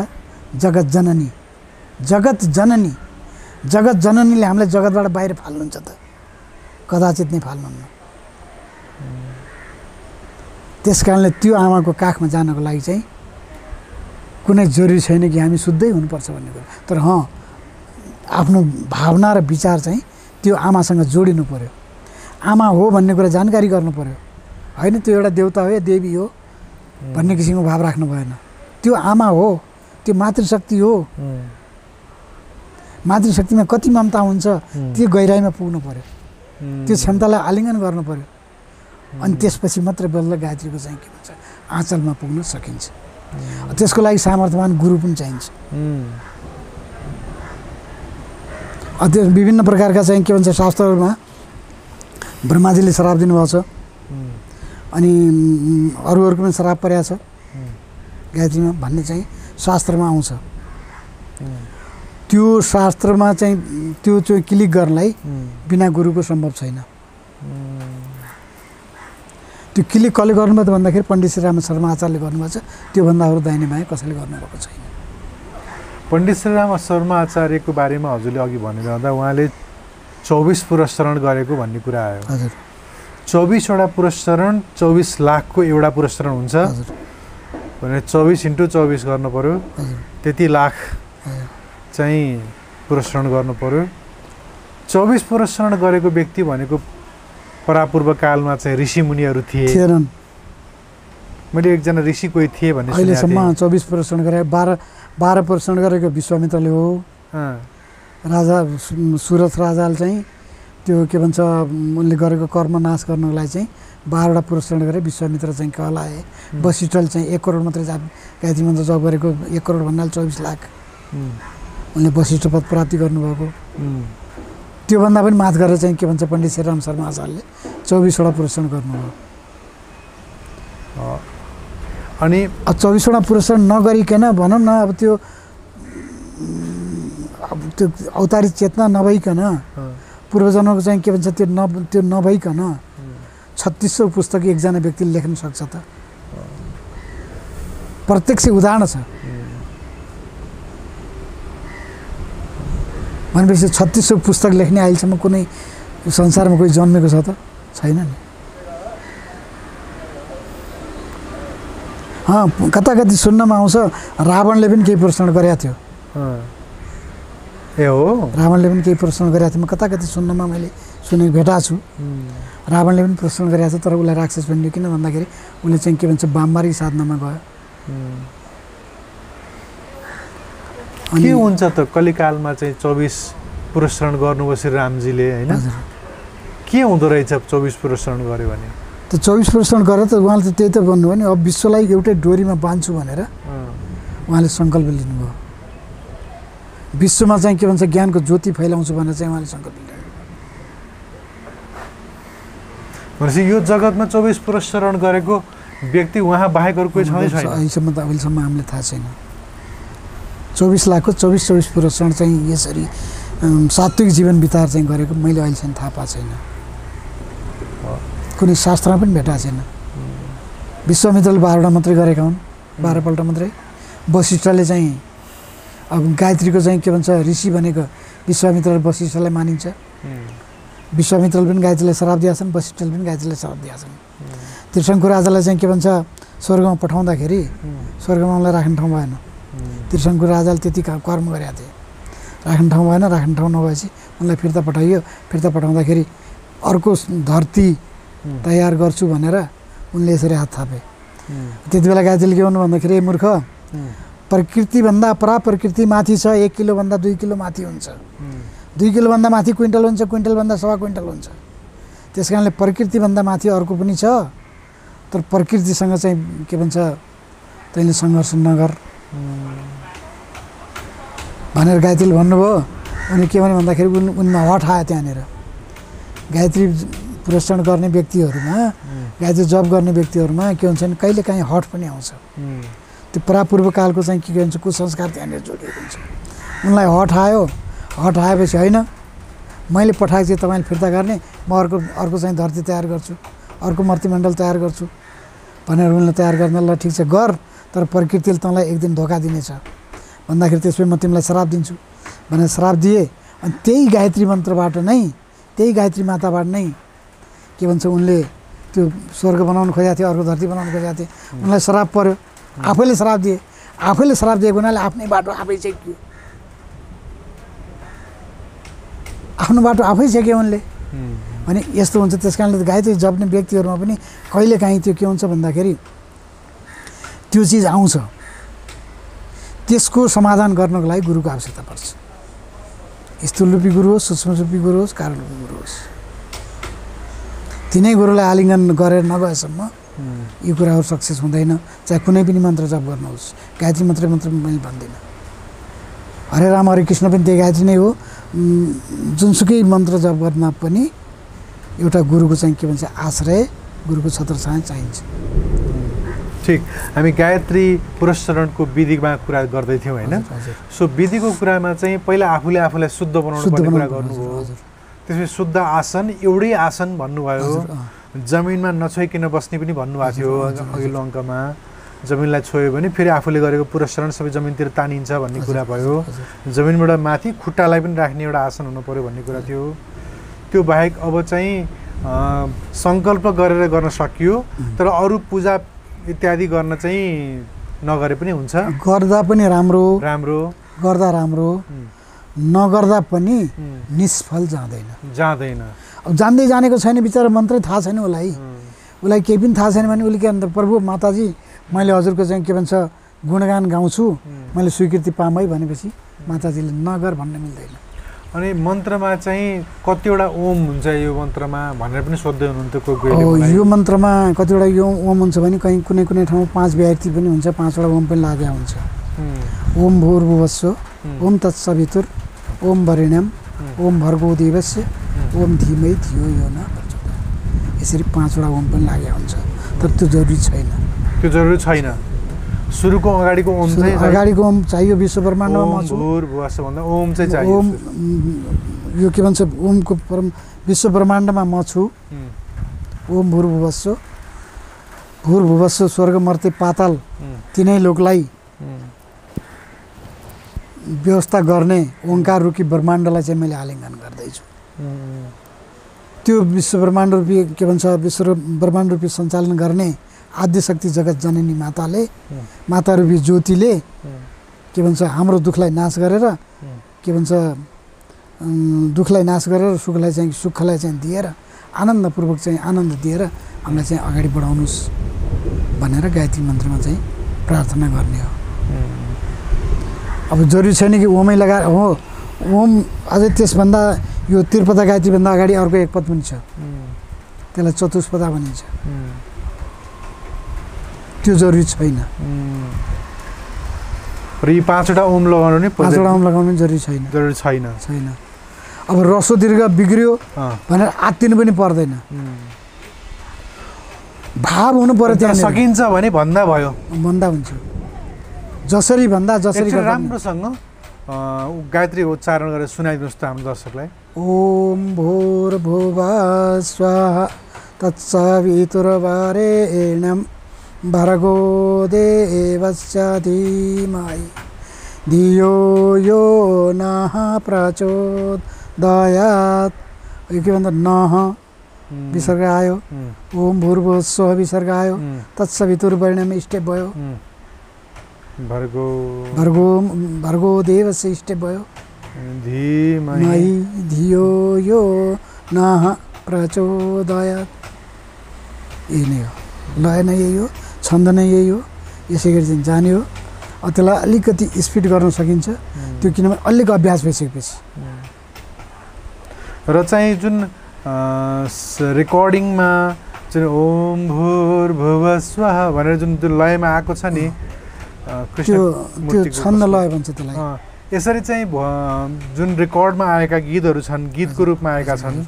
जगत जननी। जगत जननी, जगत जननीले हामीलाई जगतबाट बाहिर फाल्नुहुन्छ त, कदाचित नै फाल्नुहुन्न। त्यस कारणले त्यो आमाको काखमा जानको लागि चाहिँ कुनै जरुरी छैन कि हामी शुद्धै हुनुपर्छ भन्ने कुरा। तर आफ्नो भावना र विचार चाहिँ त्यो आमासँग जोडिनु पर्यो। आमा हो भन्ने कुरा जानकारी गर्नु पर्यो। होइन त्यो एउटा देवता हो या देवी हो भन्ने किसिमको भाव राख्नु भएन। त्यो आमा हो, त्यो मातृशक्ति हो। मातृशक्तिमा कति ममता हुन्छ त्यो गहिराइमा पुग्नु पर्यो। त्यो क्षमतालाई आलिङ्गन गर्नु पर्यो। अनि त्यसपछि मात्र बल्ल गायत्रीको चाहिँ के भन्छ आँचलमा पुग्न सकिन्छ। त्यसको लागि सामर्थ्यवान गुरु पनि चाहिन्छ। त्यो विभिन्न प्रकारका चाहिँ के भन्छ शास्त्रहरूमा ब्रह्माजीले श्राप दिनुभएको छ, अनि अरूहरूको पनि श्राप परेको छ गायत्रीमा भन्ने चाहिँ शास्त्रमा आउँछ। त्यो शास्त्रमा चाहिँ त्यो चाहिँ क्लिक गर्नलाई बिना गुरुको सम्भव छैन। त्यो क्लिक कसले गर्नुभयो त भन्दाखेरि पण्डित श्रीराम शर्मा आचार्यले गर्नुभएको छ। त्योभन्दा अरू दाहिने बाहेँ कसैले गर्नुभएको छैन। पण्डित श्रीराम शर्मा आचार्यको बारेमा हजुरले अघि भनिरहँदा उहाँले 24 पुरस्चरण गरेको भन्ने कुरा आयो। हजुर 24 वटा पुरस्चरण 24 लाखको एउटा पुरस्चरण हुन्छ भने 24 × 24 गर्नु पर्यो। त्यति लाख चाहिँ पुरस्चरण गर्नु पर्यो। 24 पुरस्चरण गरेको व्यक्ति भनेको परापूर्व कालमा चाहिँ ऋषि मुनिहरू थिए। मैले एकजना ऋषि कोही थिए भन्ने सुनेको थिएँ। अहिलेसम्म 24 पुरस्चरण गरे, 12 पुरस्चरण गरेको विश्वामित्रले हो। राजा सुरथ राजाले चाहिँ त्यो के भन्छ उनले गरेको कर्म नाश गर्नको लागि चाहिँ 12 वटा पुरस्चरण गरे। विश्वामित्र चाहिँ कहलाए। वशिष्ठले चाहिँ 1 करोड मात्रै गायत्री मन्त्र जप गरेको, 1 करोड भन्नाले 24 लाख उनले वशिष्ठ पद प्राप्ति गर्नुभएको। त्योभन्दा पनि माथ गरेर चाहिँ के भन्छ पण्डित श्रीराम शर्मा आचार्यले 24 वटा पुरस्चरण गर्नुभयो। अनि 24 वटा पुरस्चरण नगरिकन भनौँ न अब त्यो अवतारित चेतना नभइकन पूर्वजन्मको चाहिँ के भन्छ त्यो नभइकन 3600 पुस्तक एकजना व्यक्तिले लेख्न सक्छ त? प्रत्यक्ष उदाहरण छ। भनेपछि 3600 पुस्तक लेख्ने अहिलेसम्म कुनै संसारमा कोही जन्मेको छ त? छैन नि। कता कति सुन्नमा आउँछ रावणले पनि केही पुरस्चरण गरेको थियो। ए हो, रावणले पनि केही पुरस्चरण गरेको थियो। म कता कति सुन्नमा मैले सुनेको भेटाएको छु। रावणले पनि पुरस्चरण गरेको छ, तर उसलाई राक्षस भनियो किन भन्दाखेरि उसले चाहिँ के भन्छ वाममार्गी साधनामा गयो। के हुन्छ त कलिकालमा चाहिँ 24 पुरस्चरण गर्नुभयो श्री रामजीले होइन? के हुँदो रहेछ 24 पुरस्चरण गर्यो भने? त 24 पुरस्चरण गरेर त उहाँले त त्यही त भन्नुभयो नि, अब विश्वलाई एउटै डोरीमा बाँध्छु भनेर उहाँले सङ्कल्प लिनुभयो। विश्वमा चाहिँ के भन्छ ज्ञानको ज्योति फैलाउँछु भनेर चाहिँ उहाँले सङ्कल्प लिनुभयो। भनेपछि यो जगतमा 24 पुरस्चरण गरेको व्यक्ति उहाँ बाहेक अरू कोही छँदै छैन? अहिलेसम्म त अहिलेसम्म हामीले थाहा छैन। 24 लाखको 24 पुरस्चरण चाहिँ यसरी सात्विक जीवन बिताएर चाहिँ गरेको मैले अहिलेसम्म थाहा पाएको छैन। कुनै शास्त्रमा पनि भेटाएको छैन। विश्वामित्रले 12 वटा मात्रै गरेका हुन्, 12 पल्ट मात्रै। वशिष्ठले चाहिँ अब गायत्रीको चाहिँ के भन्छ ऋषि भनेको विश्वामित्र र वशिष्ठलाई मानिन्छ। विश्वामित्रले पनि गायत्रीलाई श्राप दिएका छन्, वशिष्ठले पनि गायत्रीलाई श्राप दिएका छन्। त्रिशङ्कु राजालाई चाहिँ के भन्छ स्वर्गमा पठाउँदाखेरि स्वर्गमा उनलाई राख्ने ठाउँ भएन। त्रिशङ्कु राजाले त्यति कर्म गरेका थिए, राख्ने ठाउँ भएन। राख्ने ठाउँ नभएपछि उनलाई फिर्ता पठाइयो। फिर्ता पठाउँदाखेरि अर्को धरती तयार गर्छु भनेर उनले यसरी हात थापे। त्यति बेला गायत्रीले के भन्नु भन्दाखेरि ए मूर्ख, प्रकृतिभन्दा पराप्रकृति माथि छ। 1 किलोभन्दा 2 किलो माथि हुन्छ, 2 किलोभन्दा माथि क्विन्टल हुन्छ, क्विन्टलभन्दा 1.25 क्विन्टल हुन्छ। त्यस कारणले प्रकृतिभन्दा माथि अर्को पनि छ, तर प्रकृतिसँग चाहिँ के भन्छ तैँले सङ्घर्ष नगर भनेर गायत्रीले भन्नुभयो। उनी के भने भन्दाखेरि उनमा हठ आयो त्यहाँनिर। गायत्री पुरस्कार गर्ने व्यक्तिहरूमा गायत्री जप गर्ने व्यक्तिहरूमा के हुन्छ भने कहिलेकाहीँ हट पनि आउँछ। त्यो प्रापूर्वकालको चाहिँ के हुन्छ कुसंस्कार त्यहाँनिर जोडिएको हुन्छ। उनलाई हट आएपछि होइन मैले पठाएको चाहिँ तपाईँले फिर्ता गर्ने, म अर्को चाहिँ धरती तयार गर्छु, अर्को मर्तिमण्डल तयार गर्छु भनेर उनलाई तयार गर्न ल ठिक छ गर, तर प्रकृतिले तँलाई एक दिन धोका दिनेछ भन्दाखेरि त्यसपछि म तिमीलाई श्राप दिन्छु भनेर श्राप दिए। अनि त्यही गायत्री मन्त्रबाट नै त्यही गायत्री माताबाट नै के भन्छ उनले त्यो स्वर्ग बनाउनु खोजेको थियो, अर्को धरती बनाउनु खोजेको थियो, उनलाई श्राप पर्यो। आफैले श्राप दिए, आफैले श्राप दिएको हुनाले आफ्नै बाटो आफै छेक्यो, आफ्नो बाटो आफै छेक्यो उनले। अनि यस्तो हुन्छ। त्यस कारणले गायत्री जप्ने व्यक्तिहरूमा पनि कहिलेकाहीँ त्यो के हुन्छ भन्दाखेरि त्यो चिज आउँछ, त्यसको समाधान गर्नको लागि गुरुको आवश्यकता पर्छ। स्थूल रूपी गुरु होस्, सूक्ष्म रूपी गुरु होस्, कारण रूपी गुरु होस्, तिनै गुरुलाई आलिङ्गन गरेर नगएसम्म यो कुराहरू सक्सेस हुँदैन। चाहे कुनै पनि मन्त्र जप गर्नुहोस्, गायत्री मन्त्र मैले भन्दिनँ, हरे राम हरे कृष्ण पनि त्यही गायत्री नै हो। जुनसुकै मन्त्र जप गर्न पनि एउटा गुरुको चाहिँ के भन्छ आश्रय, गुरुको छत्रछाया चाहिन्छ। ठिक, हामी गायत्री पुरस्चरणको विधिमा कुरा गर्दै थियौँ होइन। सो विधिको कुरामा चाहिँ पहिला आफूलाई शुद्ध बनाउनु पर्ने कुरा गर्नुभयो। त्यसपछि शुद्ध आसन, एउटै आसन भन्नुभयो, जमिनमा नछोइकन बस्ने पनि भन्नुभएको थियो अघिल्लो अङ्कमा। जमिनलाई छोयो भने फेरि आफूले गरेको पुरस्चरण सबै जमिनतिर तानिन्छ भन्ने कुरा भयो। जमिनबाट माथि खुट्टालाई पनि राख्ने एउटा आसन हुनु पर्यो भन्ने कुरा थियो। त्यो बाहेक अब चाहिँ सङ्कल्प गरेर गर्न सकियो, तर अरू पूजा इत्यादि गर्न चाहिँ नगरे पनि हुन्छ। गर्दा पनि राम्रो, गर्दा राम्रो, नगर्दा पनि निष्फल जाँदैन। अब जान्दै जानेको छैन बिचरा, मन्त्रै थाहा छैन उसलाई केही पनि थाहा छैन भने उसले के भन्दा प्रभु माताजी मैले हजुरको चाहिँ के भन्छ गुणगान गाउँछु, मैले स्वीकृति पाऊँ है भनेपछि माताजीले नगर भन्न मिल्दैन। अनि मन्त्रमा चाहिँ कतिवटा ओम हुन्छ यो मन्त्रमा भनेर पनि सोध्दै हुनुहुन्थ्यो कोही। यो मन्त्रमा कतिवटा यो ओम हुन्छ भने कहीँ कुनै ठाउँमा 5 व्याहृति पनि हुन्छ, 5वटा ओम पनि लागेको हुन्छ। ओम भूर्भुवस्सुः, ओम तत्सवितुर, ओम वरेण्यम, ओम भर्गो देवस्य, ओम धीमहि धियो यो न प्रचोदयात्। यसरी 5वटा ओम पनि लागेको हुन्छ, तर त्यो जरुरी छैन। सुरुको अगाडिको ओम चाहियो। विश्व ब्रह्माण्डमा म छु भन्दा ओम चाहिँ चाहियो। ओम यो के भन्छ ओमको विश्व ब्रह्माण्डमा म छु। ओम भूर्भुवस्सुः स्वर्ग मर्त्य पाताल तिनै लोकलाई व्यवस्था गर्ने ओङ्कार रूपी ब्रह्माण्डलाई चाहिँ मैले आलिङ्गन गर्दैछु। त्यो विश्व ब्रह्माण्ड रूपी के भन्छ विश्व ब्रह्माण्ड रूपी सञ्चालन गर्ने आद्यशक्ति जगत जननी माताले, माता रूपी ज्योतिले के भन्छ हाम्रो दुःखलाई नाश गरेर के भन्छ दुःखलाई नाश गरेर सुखलाई चाहिँ दिएर आनन्दपूर्वक चाहिँ आनन्द दिएर हामीलाई चाहिँ अगाडि बढाउनुहोस् भनेर गायत्री मन्त्रमा चाहिँ प्रार्थना गर्ने हो। अब जरुरी छैन कि ओमै लगाएर हो। ओम अझै त्यसभन्दा यो त्रिपदा गायत्रीभन्दा अगाडि अर्को एक पद पनि छ, त्यसलाई चतुष्पदा भनिन्छ। त्यो जरुरी छैन। र यी 5वटा ओम लगाउनु नि 5वटा ओम लगाउनु पनि जरुरी छैन। अब रसो दीर्घ बिग्रियो भनेर आत्तिनु पनि पर्दैन। भाव हुनु पर्यो, त्यहाँ सकिन्छ भने भन्दा भयो, भन्दा हुन्छ। जसरी राम्रोसँग गायत्री उच्चारण गरेर सुनाइदिनुहोस् त हाम्रो दर्शकलाई। ओम भूर्भुवः स्वः तत्सवितुर्वरेण्यं भर्गो देवस्य धीमहि धियो यो नः प्रचोदयात्। यो के भन्दा नः विसर्ग आयो, ओम भूर्भुवः स्वः विसर्ग आयो, तत्सवितुर्वरेण्यम स्टेप भयो, भर्गो देवस्य स्टेप भयो, धीमहि धियो यो नः प्रचोदयात्। यही नै हो, लय नै यही हो, छन्द नै यही हो। यसै गरी चाहिँ जाने हो। त्यसलाई अलिकति स्पिड गर्न सकिन्छ त्यो, किनभने अलिक अभ्यास भइसकेपछि। र चाहिँ जुन रेकर्डिङमा जुन ओम भूर्भुवः स्वः भनेर जुन त्यो लयमा आएको छ नि, त्यो छन्द लय भन्छ त्यसलाई। यसरी चाहिँ जुन रेकर्डमा आएका गीतहरू छन्, गीतको रूपमा आएका छन्,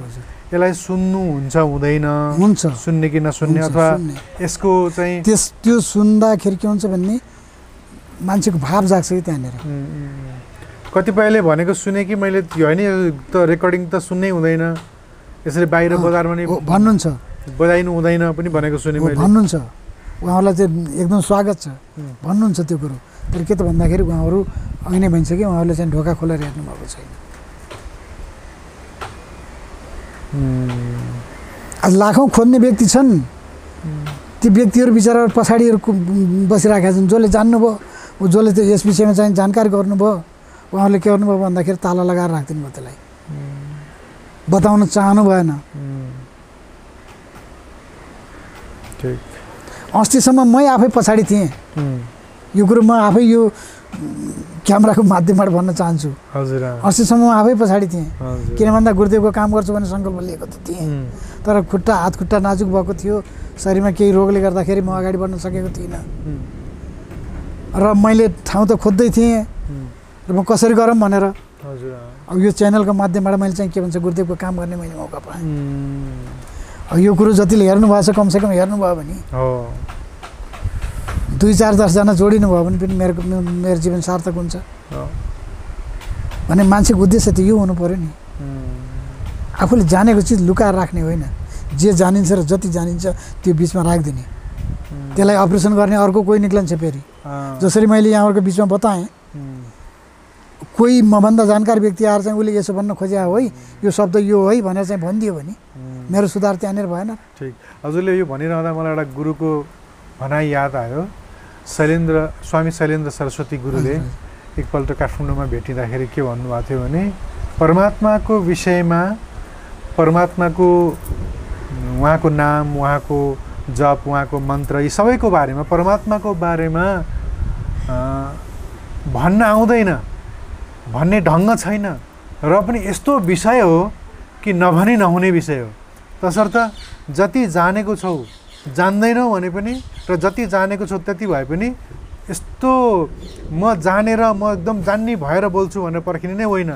यसलाई सुन्नु हुन्छ हुँदैन, हुन्छ सुन्ने कि नसुन्ने, हुन्छ, अथवा सुन्ने। यसको चाहिँ त्यो सुन्दाखेरि के हुन्छ भन्ने मान्छेको भाव जाग्छ कि त्यहाँनिर। कतिपयले भनेको सुने कि मैले होइन यो त रेकर्डिङ त सुन्नै हुँदैन, यसरी बाहिर बजारमा नि भन्नुहुन्छ, बजाइनु हुँदैन पनि भनेको सुने मैले। भन्नुहुन्छ, उहाँहरूलाई चाहिँ एकदम स्वागत छ भन्नुहुन्छ त्यो कुरो। तर के त भन्दाखेरि उहाँहरू अघि नै भन्छ कि उहाँहरूले चाहिँ ढोका खोलेर हेर्नु भएको छैन। आज लाखौँ खोज्ने व्यक्ति छन्, ती व्यक्तिहरू बिचरा पछाडिहरू बसिरहेका छन्। जसले जान्नुभयो, जसले त्यो यस विषयमा चाहिँ जानकारी गर्नुभयो, उहाँहरूले के गर्नुभयो भन्दाखेरि ताला लगाएर राखिदिनु भयो, त्यसलाई बताउन चाहनु भएन। अस्तिसम्म मै आफै पछाडि थिएँ, यो कुरो म आफै यो क्यामेराको माध्यमबाट भन्न चाहन्छु। हजुर, अस्तिसम्म म आफै पछाडि थिएँ, किन भन्दा गुरुदेवको काम गर्छु भन्ने सङ्कल्प लिएको त थिएँ। तर हात खुट्टा नाजुक भएको थियो, शरीरमा केही रोगले गर्दाखेरि म अगाडि बढ्न सकेको थिइनँ र मैले ठाउँ त खोज्दै थिएँ र म कसरी गरौँ भनेर अब यो च्यानलको माध्यमबाट मैले चाहिँ के भन्छ गुरुदेवको काम गर्ने मैले मौका पाएँ। अब यो कुरो जतिले हेर्नुभएको छ कमसेकम हेर्नुभयो भने 2-4-10 जना जोडिनु भयो भने पनि मेरो जीवन सार्थक हुन्छ भने मान्छेको उद्देश्य त यो हुनु पर्यो नि। आफूले जानेको चिज लुकाएर राख्ने होइन, जे जानिन्छ र जति जानिन्छ त्यो बिचमा राखिदिने, त्यसलाई अपरेसन गर्ने अर्को कोही निक्लन्छ फेरि। जसरी मैले यहाँहरूको बिचमा बताएँ, कोही मभन्दा जानकार व्यक्ति आएर चाहिँ उसले यसो भन्न खोज्या हो है, यो शब्द यो है भनेर चाहिँ भनिदियो भने मेरो सुधार त्यहाँनिर भएन। ठिक, हजुरले यो भनिरहँदा मलाई एउटा गुरुको भनाइ याद आयो। स्वामी शैलेन्द्र सरस्वती गुरुले एकपल्ट काठमाडौँमा भेटिँदाखेरि के भन्नुभएको थियो भने परमात्माको विषयमा, परमात्माको उहाँको नाम, उहाँको जप, उहाँको मन्त्र, यी सबैको बारेमा, परमात्माको बारेमा भन्न आउँदैन, भन्ने ढङ्ग छैन र पनि यस्तो विषय हो कि नभनी नहुने विषय हो। तसर्थ जति जानेको छौ, जान्दैनौ भने पनि, र जति जानेको छौ त्यति भए पनि यस्तो म जानेर म एकदम जान्ने भएर बोल्छु भनेर पर्खिने नै होइन।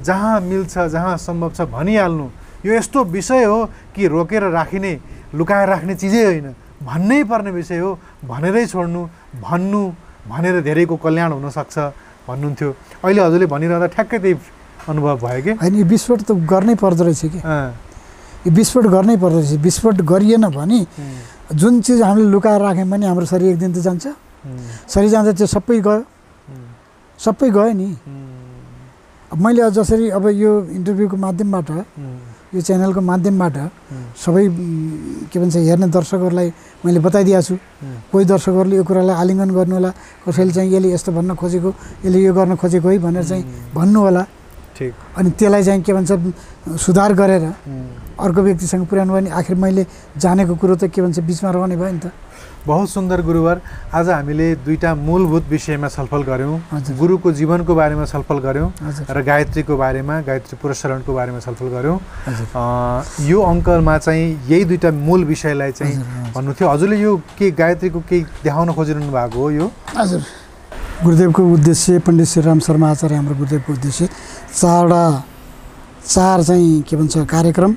जहाँ मिल्छ, जहाँ सम्भव छ भनिहाल्नु। यो यस्तो विषय हो कि रोकेर राखिने, लुकाएर राख्ने चिजै होइन, भन्नै पर्ने विषय हो। भनेरै छोड्नु, भन्नु, भनेर धेरैको कल्याण हुनसक्छ भन्नुहुन्थ्यो। अहिले हजुरले भनिरहँदा ठ्याक्कै त्यही अनुभव भयो कि होइन, यो विस्फोट त गर्नै पर्दो रहेछ कि, यो विस्फोट गर्नै पर्दो रहेछ। विस्फोट गरिएन भने जुन चिज हामीले लुकाएर राख्यौँ भने हाम्रो शरीर एक दिन त जान्छ, शरीर जान्छ, त्यो सबै गयो, सबै गयो नि। अब मैले जसरी अब यो इन्टरभ्यूको माध्यमबाट, यो च्यानलको माध्यमबाट सबै के भन्छ हेर्ने दर्शकहरूलाई मैले बताइदिएको छु। कोही दर्शकहरूले यो कुरालाई आलिङ्गन गर्नु होला, कसैले चाहिँ यसले यस्तो भन्न खोजेको, यसले यो गर्न खोजेको है भनेर चाहिँ भन्नु होला। ठिक, अनि त्यसलाई चाहिँ के भन्छ सुधार गरेर अर्को व्यक्तिसँग पुर्याउनु भयो भने आखिर मैले जानेको कुरो त के भन्छ बिचमा रहने भयो नि त। बहुत सुन्दर गुरुवर, आज हामीले दुईटा मूलभूत विषयमा छलफल गऱ्यौँ। गुरुको जीवनको बारेमा छलफल गऱ्यौँ र गायत्रीको बारेमा, गायत्री पुरस्कारणको बारेमा छलफल गऱ्यौँ। यो अङ्कमा चाहिँ यही दुईटा मूल विषयलाई चाहिँ भन्नु थियो। हजुरले यो के गायत्रीको केही देखाउन खोजिरहनु भएको हो? यो हजुर, गुरुदेवको उद्देश्य, पण्डित श्रीराम शर्मा आचार्य हाम्रो गुरुदेवको उद्देश्य चार चाहिँ के भन्छ कार्यक्रम,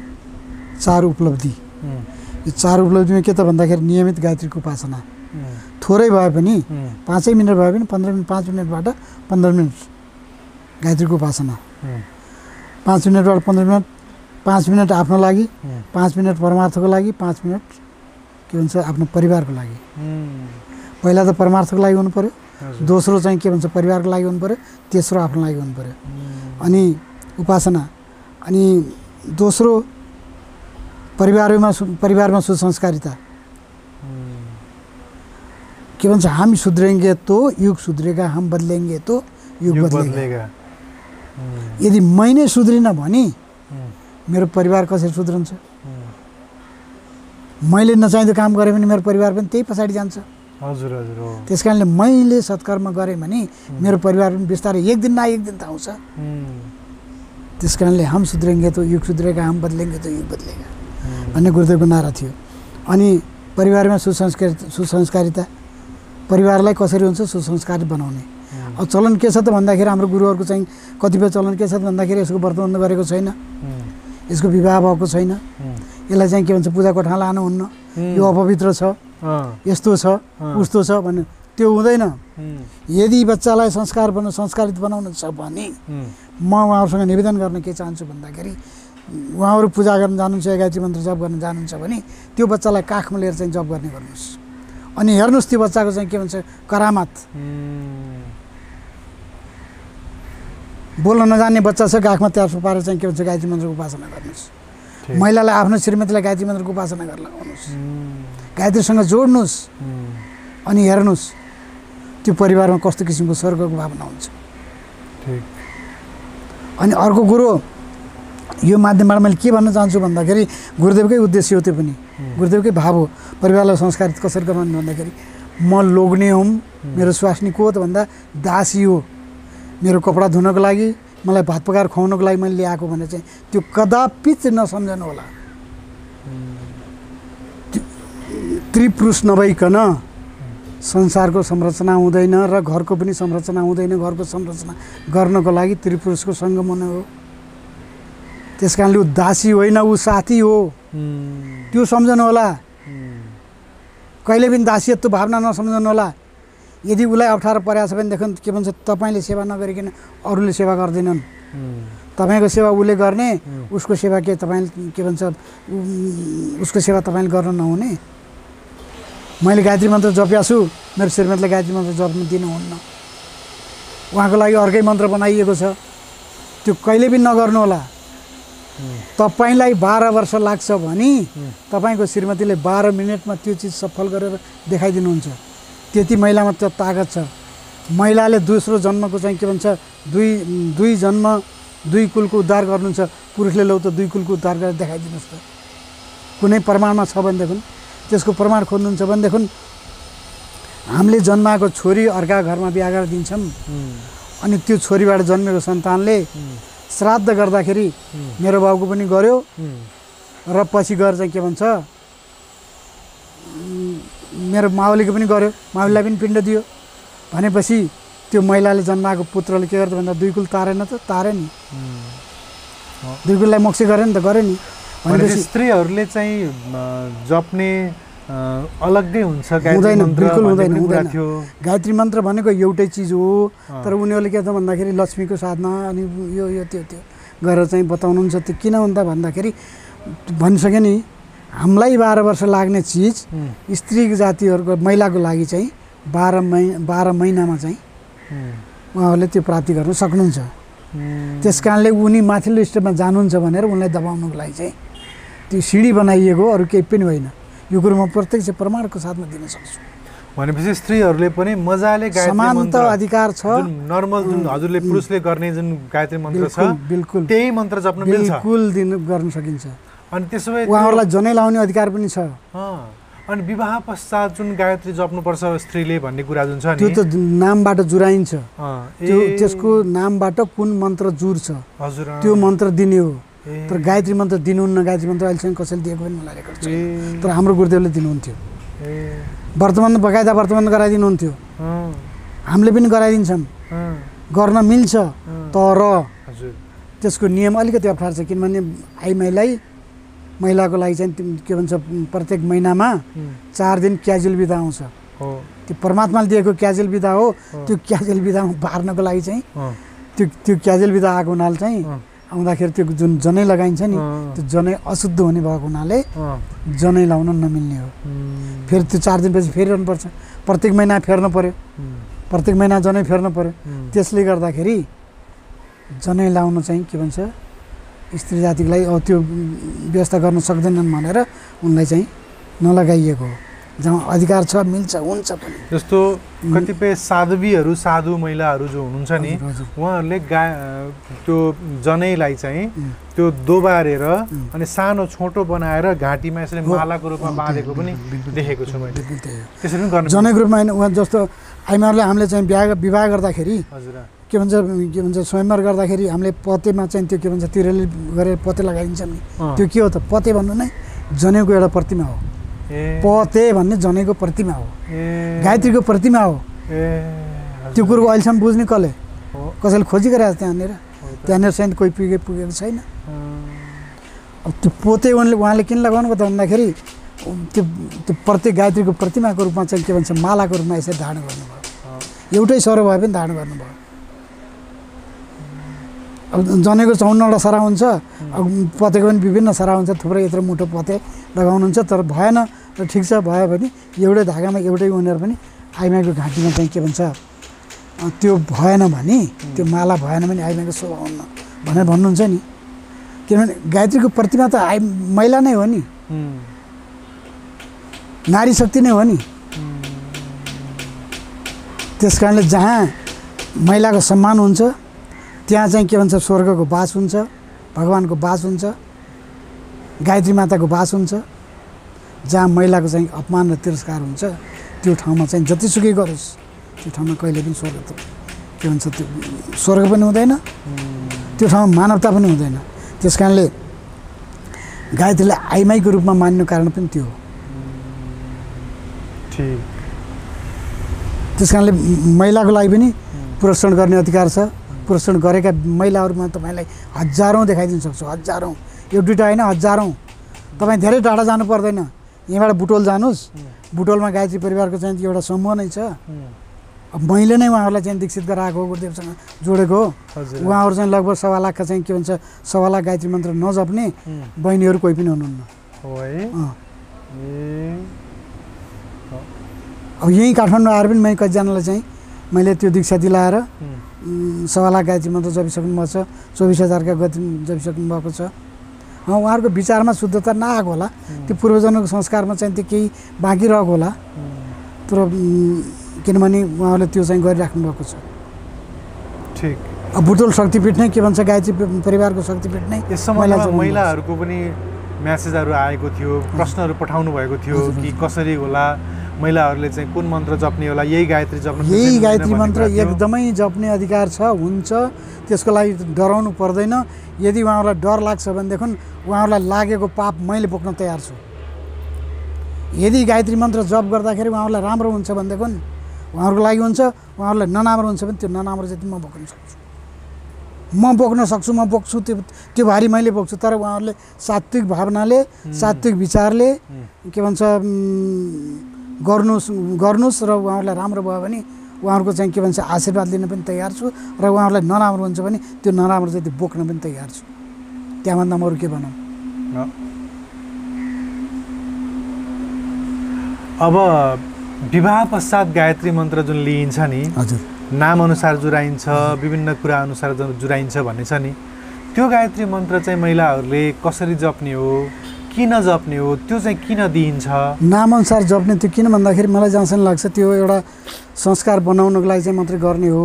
4 उपलब्धि। यो 4 उपलब्धिमा के त भन्दाखेरि नियमित गायत्रीको उपासना, थोरै भए पनि 5 मिनट भए पनि 15 मिनट, 5 मिनटबाट 15 मिनट गायत्रीको उपासना, 5 मिनटबाट 15 मिनट, 5 मिनट आफ्नो लागि, 5 मिनट परमार्थको लागि, 5 मिनट के भन्छ आफ्नो परिवारको लागि। पहिला त परमार्थको लागि हुनु पऱ्यो, दोस्रो चाहिँ के भन्छ परिवारको लागि हुनु पऱ्यो, तेस्रो आफ्नो लागि हुनु पऱ्यो, अनि उपासना, अनि दोस्रो परिवारमा सुसंस्कारिता। के भन्छ हामी सुध्रेंगे तो युग सुध्रेगा, हम बदलेंगे तो युग बदलेगा। यदि मै नै सुध्रिन भने मेरो परिवार कसरी सुध्रन्छ? मैले नचाहिँदो काम गरेँ भने मेरो परिवार पनि त्यही पछाडि जान्छ। हजुर हजुर हो। त्यस कारणले मैले सत्कर्म गरेँ भने मेरो परिवार पनि बिस्तारै एक दिन न एक दिन त आउँछ। त्यस कारणले हम सुध्रेंगे तो युग सुध्रेगा, हम बदलेंगे तो युग बदलेगा भन्ने गुरुदेवको नारा थियो। अनि परिवारमा सुसंस्कारिता, परिवारलाई कसरी हुन्छ सुसंस्कारित बनाउने। अब चलन के छ त भन्दाखेरि हाम्रो गुरुहरूको चाहिँ कतिपय चलन के छ त भन्दाखेरि यसको व्रतबन्ध गरेको छैन, यसको विवाह भएको छैन, यसलाई चाहिँ के भन्छ पूजा कोठामा लानुहुन्न, यो अपवित्र छ, यस्तो छ उस्तो छ भन्ने त्यो हुँदैन। यदि बच्चालाई संस्कारित बनाउनु छ भने म उहाँहरूसँग निवेदन गर्न के चाहन्छु भन्दाखेरि उहाँहरू पूजा गर्न जानुहुन्छ, गायत्री मन्त्र जप गर्न जानुहुन्छ भने त्यो बच्चालाई काखमा लिएर चाहिँ जप गर्ने गर्नुहोस्। अनि हेर्नुहोस् त्यो बच्चाको चाहिँ के भन्छ करामात। बोल्न नजान्ने बच्चा छ, काखमा त्यार्सो पारेर चाहिँ के भन्छ गायत्री मन्त्रको उपासना गर्नुहोस्। महिलालाई आफ्नो श्रीमतीलाई गायत्री मन्त्रको उपासना गरेर लगाउनुहोस्, गायत्रीसँग जोड्नुहोस् अनि हेर्नुहोस् त्यो परिवारमा कस्तो किसिमको स्वर्गको भावना हुन्छ। अनि अर्को कुरो यो माध्यमबाट मैले के भन्न चाहन्छु भन्दाखेरि गुरुदेवकै उद्देश्य हो, त्यो पनि गुरुदेवकै भाव हो। परिवारलाई संस्कारित कसरी गराउने भन्दाखेरि म लोग्ने हुँ, मेरो स्वास्नी को हो त भन्दा दासी हो, मेरो कपडा धुनको लागि मलाई भात पकाएर खुवाउनको लागि मैले ल्याएको भने चाहिँ त्यो कदापि चाहिँ नसम्झनु होला। त्रिपुरुष नभइकन संसारको संरचना हुँदैन र घरको पनि संरचना हुँदैन। घरको संरचना गर्नको लागि त्रिपुरुषको सङ्गम हुनु हो। त्यस कारणले ऊ दासी होइन, ऊ साथी हो, त्यो सम्झनु होला। कहिले पनि दासियतको भावना नसम्झनु होला। यदि उसलाई अप्ठ्यारो परेको छ भनेदेखि के भन्छ तपाईँले सेवा नगरिकन अरूले सेवा गर्दैनन्, तपाईँको सेवा उसले गर्ने, उसको सेवा के तपाईँ के भन्छ उसको सेवा तपाईँले गर्न नहुने। मैले गायत्री मन्त्र जप्या छु, मेरो श्रीमतीलाई गायत्री मन्त्र जप्न दिनुहुन्न, उहाँको लागि अर्कै मन्त्र बनाइएको छ, त्यो कहिले पनि नगर्नु होला। तपाईँलाई 12 वर्ष लाग्छ भने तपाईँको श्रीमतीले 12 मिनटमा त्यो चिज सफल गरेर देखाइदिनुहुन्छ। त्यति महिलामा त्यो ताकत छ। महिलाले दोस्रो जन्मको चाहिँ के भन्छ दुई जन्म दुई कुलको उद्धार गर्नुहुन्छ, पुरुषले लौ त 2 कुलको उद्धार गरेर देखाइदिनुहोस् त। कुनै प्रमाणमा छ भनेदेखि त्यसको प्रमाण खोज्नुहुन्छ भनेदेखि हामीले जन्माएको छोरी अर्का घरमा बिहा गरेर दिन्छौँ, अनि त्यो छोरीबाट जन्मेको सन्तानले श्राद्ध गर्दाखेरि मेरो बाउको पनि गर्यो र पछि गएर चाहिँ के भन्छ मेरो माउलीको पनि गर्यो, माउलीलाई पनि पिण्ड दियो भनेपछि त्यो महिलाले जन्माएको पुत्रले के गर्छ भन्दा 2 कुल तारेन त तारे नि, 2 कुललाई मोक्ष गरे नि त गरे नि। भनेपछि स्त्रीहरूले चाहिँ जप्ने अलग्गै हुन्छ। हुँदैन, बिल्कुल हुँदैन, हुँदैन। गायत्री मन्त्र भनेको एउटै चिज हो, तर उनीहरूले के त भन्दाखेरि लक्ष्मीको साधना अनि यो यो त्यो त्यो गरेर चाहिँ बताउनुहुन्छ। त्यो किन भन्दा भन्दाखेरि भनिसके नि हामीलाई 12 वर्ष लाग्ने चिज स्त्री जातिहरूको महिलाको लागि चाहिँ 12 महिनामा चाहिँ उहाँहरूले त्यो प्राप्ति गर्न सक्नुहुन्छ। त्यस कारणले उनी माथिल्लो स्टेपमा जानुहुन्छ भनेर उनलाई दबाउनुको लागि चाहिँ त्यो सिँढी बनाइएको, अरू केही पनि होइन। यो कुरो म प्रत्यक्ष प्रमाणको साथमा दिन सक्छु। भनेपछि स्त्रीहरूले पनि मजाले गायत्री मन्त्र अधिकार छ, नर्मल जुन हजुरले पुरुषले गर्ने जुन गायत्री मन्त्र छ बिल्कुल त्यही मन्त्र जप्न मिल्छ, बिल्कुल गर्न सकिन्छ। अनि त्यसो भए उहाँहरूलाई जनै लाउने अधिकार पनि छ। अनि विवाह पश्चात जुन गायत्री जप्नुपर्छ स्त्रीले भन्ने कुरा जुन छ नि त्यो त नामबाट जुराइन्छ। त्यो त्यसको नामबाट कुन मन्त्र जुर्छ हजुर त्यो मन्त्र दिने हो। तर गायत्री मन्त्र दिनुहुन्न। गायत्री मन्त्र अहिलेसम्म कसैले दिएको पनि मलाई रेकर्ड छैन, तर हाम्रो गुरुदेवले दिनुहुन्थ्यो। वर्तमान बकाइदा वर्तमान गराइदिनुहुन्थ्यो, हामीले पनि गराइदिन्छौँ, गर्न मिल्छ। तर त्यसको नियम अलिकति अप्ठ्यारो छ, किनभने महिलाको लागि चाहिँ के भन्छ प्रत्येक महिनामा 4 दिन क्याजुअल बिदा आउँछ। त्यो परमात्माले दिएको क्याजुअल बिदा हो। त्यो क्याजुअल बिदामा बार्नको लागि चाहिँ त्यो क्याजुअल बिदा आएको हुनाले चाहिँ आउँदाखेरि त्यो जुन जनै लगाइन्छ नि त्यो जनै अशुद्ध हुने भएको हुनाले जनै लाउन नमिल्ने हो। फेरि त्यो 4 दिनपछि फेरिरहनुपर्छ, प्रत्येक महिना फेर्नु पर्यो, प्रत्येक महिना जनै फेर्नु पर्यो। त्यसले गर्दाखेरि जनै लाउन चाहिँ के भन्छ स्त्री जातिको लागि त्यो व्यवस्था गर्न सक्दैनन् भनेर उनलाई चाहिँ नलगाइएको हो। जहाँ अधिकार छ मिल्छ हुन्छ पनि। जस्तो कतिपय साधुवीहरू साधु महिलाहरू जो हुनुहुन्छ नि उहाँहरूले त्यो जनैलाई चाहिँ त्यो दोबारेर अनि सानो छोटो बनाएर घाँटीमा यसले मालाको रूपमा बाँधेको पनि देखेको छु मैले। त्यसरी पनि गर्न जनैको रूपमा होइन। उहाँ जस्तो आइमाहरूले हामीले चाहिँ विवाह गर्दाखेरि के भन्छ स्वयंवर गर्दाखेरि हामीले पतेमा चाहिँ त्यो के भन्छ तिरेली गरेर पते लगाइदिन्छौँ नि, त्यो के हो त पते भन्नु नै जनेको एउटा प्रतिमा हो। पते भन्ने जनेको प्रतिमा हो, गायत्रीको प्रतिमा हो। त्यो कुरो अहिलेसम्म बुझ्ने कसैले खोजी गरेको त्यहाँनिर चाहिँ कोही पुगेको छैन। अब त्यो पोते उहाँले किन लगाउनु भयो त भन्दाखेरि त्यो प्रत्येक गायत्रीको प्रतिमाको रूपमा चाहिँ के भन्छ मालाको रूपमा यसरी धारण गर्नुभयो। एउटै सरो भए पनि धारण गर्नुभयो। अब जनेको 54वटा सरा हुन्छ, अब पतेको पनि विभिन्न सरा हुन्छ, थुप्रै यत्रो मुठो पते लगाउनुहुन्छ, तर भएन र ठिक छ भयो भने एउटै धागामा एउटै उनेर पनि आइमाईको घाँटीमा चाहिँ के भन्छ त्यो भएन भने, त्यो माला भएन भने आइमाईको शोभा हुन्न भनेर भन्नुहुन्छ नि। किनभने गायत्रीको प्रतिमा त महिला नै हो नि, नारी शक्ति नै हो नि। त्यस कारणले जहाँ महिलाको सम्मान हुन्छ त्यहाँ चाहिँ के भन्छ स्वर्गको वास हुन्छ, भगवानको वास हुन्छ, गायत्री माताको वास हुन्छ। जहाँ महिलाको चाहिँ अपमान र तिरस्कार हुन्छ त्यो ठाउँमा चाहिँ जतिसुकै गरोस् त्यो ठाउँमा कहिले पनि स्वर्ग त के भन्छ त्यो स्वर्ग पनि हुँदैन, त्यो ठाउँमा मानवता पनि हुँदैन। त्यस कारणले गायत्रीलाई आइमाईको रूपमा मान्नु कारण पनि त्यो हो। त्यस कारणले महिलाको लागि पनि पुरस्कार गर्ने अधिकार छ। पुरस्कार गरेका महिलाहरूमा तपाईँलाई हजारौँ देखाइदिन सक्छु, हजारौँ, एक दुईवटा होइन हजारौँ। तपाईँ धेरै टाढा जानु पर्दैन, यहीँबाट बुटोल जानुहोस्, बुटोलमा गायत्री परिवारको चाहिँ एउटा समूह नै छ। अब मैले नै उहाँहरूलाई चाहिँ दीक्षित गराएको हो, गुरुदेवसँग जोडेको हो। उहाँहरू चाहिँ लगभग 1.25 लाखका चाहिँ के भन्छ 1.25 लाख गायत्री मन्त्र नजप्ने बहिनीहरू कोही पनि हुनुहुन्न। अब यहीँ काठमाडौँ आएर पनि मैले कतिजनालाई चाहिँ मैले त्यो दीक्षा दिलाएर 1.25 लाख गायत्री मन्त्र जपिसक्नु भएको छ, 24,000 का गति जपिसक्नु भएको छ। उहाँहरूको विचारमा शुद्धता नआएको होला, त्यो पूर्वजनको संस्कारमा चाहिँ त्यो केही बाँकी रहेको होला, तर किनभने उहाँहरूले त्यो चाहिँ गरिराख्नु भएको छ। ठिक। अब बुटोल शक्तिपीठ नै के भन्छ गायत्री परिवारको शक्तिपीठ नै। यस समयमा महिलाहरूको पनि म्यासेजहरू आएको थियो, प्रश्नहरू पठाउनु भएको थियो कि कसरी होला, महिलाहरूले चाहिँ कुन मन्त्र जप्ने होला, यही गायत्री जप्नु, यही गायत्री मन्त्र एकदमै जप्ने अधिकार छ, हुन्छ। त्यसको लागि डराउनु पर्दैन। यदि उहाँहरूलाई डर लाग्छ भनेदेखि उहाँहरूलाई लागेको पाप मैले बोक्न तयार छु। यदि गायत्री मन्त्र जप गर्दाखेरि उहाँहरूलाई राम्रो हुन्छ भनेदेखि उहाँहरूको लागि हुन्छ, उहाँहरूलाई नराम्रो हुन्छ भने त्यो नराम्रो चाहिँ म बोक्न सक्छु, म बोक्छु, त्यो भारी मैले बोक्छु। तर उहाँहरूले सात्विक भावनाले, सात्विक विचारले के भन्छ गर्नुहोस् र उहाँहरूलाई राम्रो भयो भने उहाँहरूको चाहिँ के भन्छ आशीर्वाद लिन पनि तयार छु, र उहाँहरूलाई नराम्रो हुन्छ भने त्यो नराम्रो चाहिँ त्यो बोक्न पनि तयार छु। त्यहाँभन्दा म अरू के भनौँ। अब विवाह पश्चात गायत्री मन्त्र जुन लिइन्छ नि, हजुर, नाम अनुसार जुराइन्छ, विभिन्न कुरा अनुसार जुराइन्छ भन्ने छ नि, त्यो गायत्री मन्त्र चाहिँ महिलाहरूले कसरी जप्ने हो, किन जप्ने हो, त्यो चाहिँ किन दिइन्छ? नामअनुसार जप्ने त्यो किन भन्दाखेरि मलाई जहाँसम्म लाग्छ त्यो एउटा संस्कार बनाउनको लागि चाहिँ मात्रै गर्ने हो।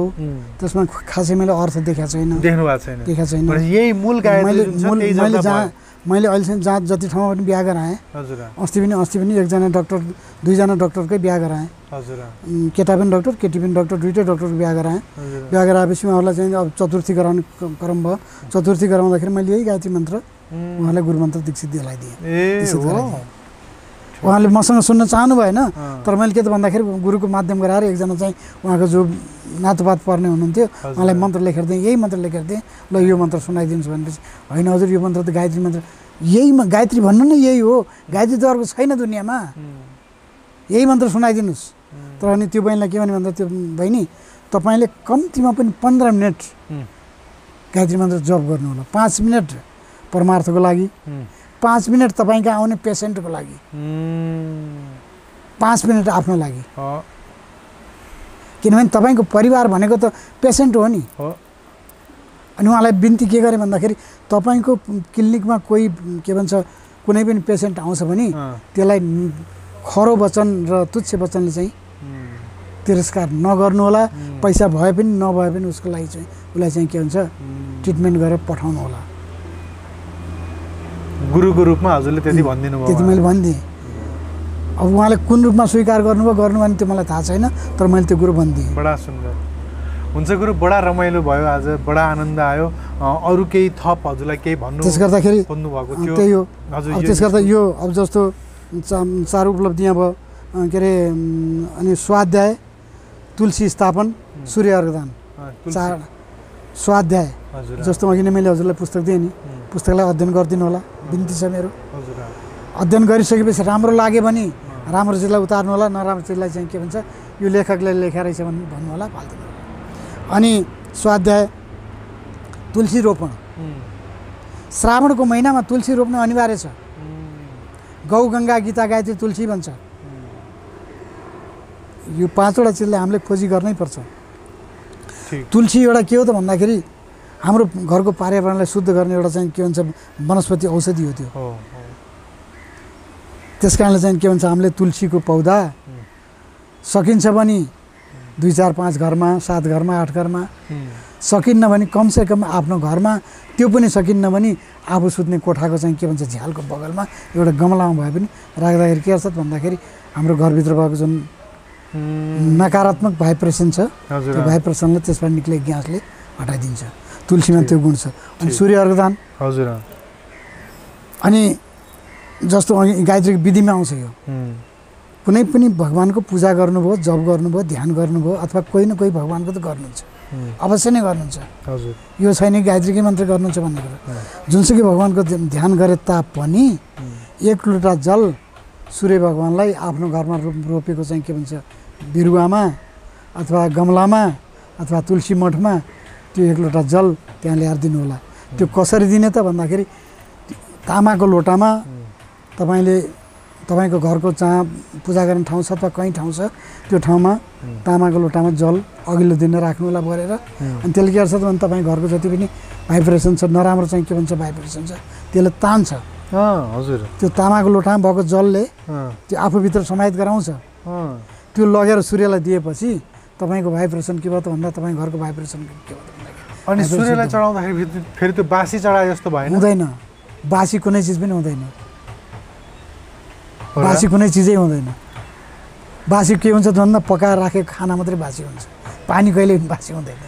त्यसमा खासै मैले अर्थ देखाएको छैन, देखाएको छैन। यही मूल मैले अहिलेसम्म जहाँ जति ठाउँमा पनि बिहा गराएँ, अस्ति पनि एकजना डक्टर, 2जना डक्टरकै बिहा गराएँ। केटा पनि डक्टर, केटी पनि डक्टर, दुइटै डक्टरको बिहा गराएँ। बिहा गराएपछि उहाँहरूलाई चाहिँ अब चतुर्थी गराउने क्रम भयो। चतुर्थी गराउँदाखेरि मैले यही गायत्री मन्त्र उहाँलाई गुरु मन्त्र दीक्षित दिलाइदिएँ। उहाँले मसँग सुन्न चाहनु भएन, तर मैले के त भन्दाखेरि गुरुको माध्यम गराएर एकजना चाहिँ उहाँको जो नातुपात पर्ने हुनुहुन्थ्यो उहाँलाई मन्त्र लेखेर दिएँ, यही मन्त्र लेखेर दिएँ, ल यो मन्त्र सुनाइदिनुहोस् भनेपछि होइन हजुर यो मन्त्र त गायत्री मन्त्र, यही गायत्री भन्नु नै यही हो, गायत्री त अर्को छैन दुनियाँमा, यही मन्त्र सुनाइदिनुहोस्। तर अनि त्यो बहिनीलाई के भने भन्दा त्यो बहिनी तपाईँले कम्तीमा पनि 15 मिनट गायत्री मन्त्र जप गर्नु होला, 5 मिनट परमार्थको लागि, 5 मिनट तपाईँका आउने पेसेन्टको लागि, 5 मिनट आफ्नो लागि। किनभने तपाईँको परिवार भनेको त पेसेन्ट हो नि। अनि उहाँलाई बिन्ती के गरेँ भन्दाखेरि तपाईँको क्लिनिकमा कोही के भन्छ कुनै पनि पेसेन्ट आउँछ भने त्यसलाई खरो वचन र तुच्छ वचनले चाहिँ तिरस्कार नगर्नु होला। पैसा भए पनि नभए पनि उसको लागि चाहिँ उसलाई चाहिँ के भन्छ ट्रिटमेन्ट गरेर पठाउनु होला। गुरुको रूपमा हजुरले त्यति भनिदिनु भयो? त्यति मैले भनिदिएँ। अब उहाँले कुन रूपमा स्वीकार गर्नुभयो गर्नु भने त्यो मलाई थाहा छैन, तर मैले त्यो गुरु भनिदिएँ। बडा सुन्दर हुन्छ गुरु, बडा रमाइलो भयो आज, बडा आनन्द आयो। अरू केही थप हजुरलाई केही भन्नु त्यस गर्दाखेरि भन्नुभएको थियो? त्यही हो। अब त्यस गर्दा यो अब जस्तो 4 उपलब्धियाँ भयो के अरे, अनि स्वाध्याय, तुलसी स्थापन, सूर्य अर्घदान, स्वाध्याय हजुर जस्तो अघि नै मैले हजुरलाई पुस्तक दिएँ नि, पुस्तकलाई अध्ययन गरिदिनु होला, बिन्ती छ मेरो। हजुर अध्ययन गरिसकेपछि राम्रो लाग्यो भने राम्रो चिजलाई उतार्नु होला, नराम्रो चिजलाई चाहिँ के भन्छ यो लेखकले लेखा रहेछ भने भन्नु होला, फाल्दिनु होला। अनि स्वाध्याय तुलसी रोपण, श्रावणको महिनामा तुलसी रोप्न अनिवार्य छ। गौ गङ्गा गीता गायत्री तुलसी भन्छ। यो 5वटा चिजलाई हामीले खोजी गर्नै पर्छ। तुलसी एउटा के हो त भन्दाखेरि हाम्रो घरको पर्यावरणलाई शुद्ध गर्ने एउटा चाहिँ के भन्छ वनस्पति औषधि हो त्यो। त्यस कारणले चाहिँ के भन्छ हामीले तुलसीको पौधा सकिन्छ भने 2 4 5 घरमा, 7 घरमा, 8 घरमा, सकिन्न भने कमसेकम आफ्नो घरमा, त्यो पनि सकिन्न भने आफू सुत्ने कोठाको चाहिँ के भन्छ झ्यालको बगलमा एउटा गमलामा भए पनि राख्दाखेरि के गर्छ भन्दाखेरि हाम्रो घरभित्र भएको जुन नकारात्मक भाइब्रेसन छ त्यो भाइब्रेसनलाई त्यसबाट निक्लेको ग्यासले हटाइदिन्छ। तुलसीमा त्यो गुण छ। अनि सूर्य अर्घदान, हजुर अनि जस्तो अघि गायत्रीको विधिमा आउँछ यो, कुनै पनि भगवानको पूजा गर्नुभयो, जप गर्नुभयो, ध्यान गर्नुभयो अथवा कोही न कोही भगवानको त गर्नुहुन्छ, अवश्य नै गर्नुहुन्छ। हजुर यो छैन गायत्रीकै मन्त्र गर्नुहुन्छ भन्ने कुरा। जुनसुकै भगवानको ध्यान गरे तापनि 1 लोटा जल सूर्य भगवानलाई आफ्नो घरमा रोपेको चाहिँ के भन्छ बिरुवामा अथवा गमलामा अथवा तुलसी मठमा त्यो 1 लोटा जल त्यहाँ ल्याएर दिनु होला। त्यो कसरी दिने त भन्दाखेरि तामाको लोटामा तपाईँको घरको जहाँ पूजा गर्ने ठाउँ छ अथवा कहीँ ठाउँ छ त्यो ठाउँमा तामाको लोटामा जल अघिल्लो दिन राख्नु होला भरेर। अनि त्यसले के गर्छ त भने तपाईँ घरको जति पनि भाइब्रेसन छ, नराम्रो चाहिँ के भन्छ भाइब्रेसन छ त्यसले तान्छ। हजुर त्यो तामाको लोटामा भएको जलले त्यो आफूभित्र समाहित गराउँछ। त्यो लगेर सूर्यलाई दिएपछि तपाईँको भाइब्रेसन के भयो त भन्दा तपाईँ घरको भाइब्रेसन के भयो त अनि सूर्यलाई चढाउँदाखेरि फेरि त्यो बासी चढाए जस्तो भएन? हुँदैन, बासी कुनै चिज पनि हुँदैन, बासी कुनै चिजै हुँदैन। बासी के हुन्छ त भन्दा पकाएर राखेको खाना मात्रै बासी हुन्छ, पानी कहिले पनि बासी हुँदैन।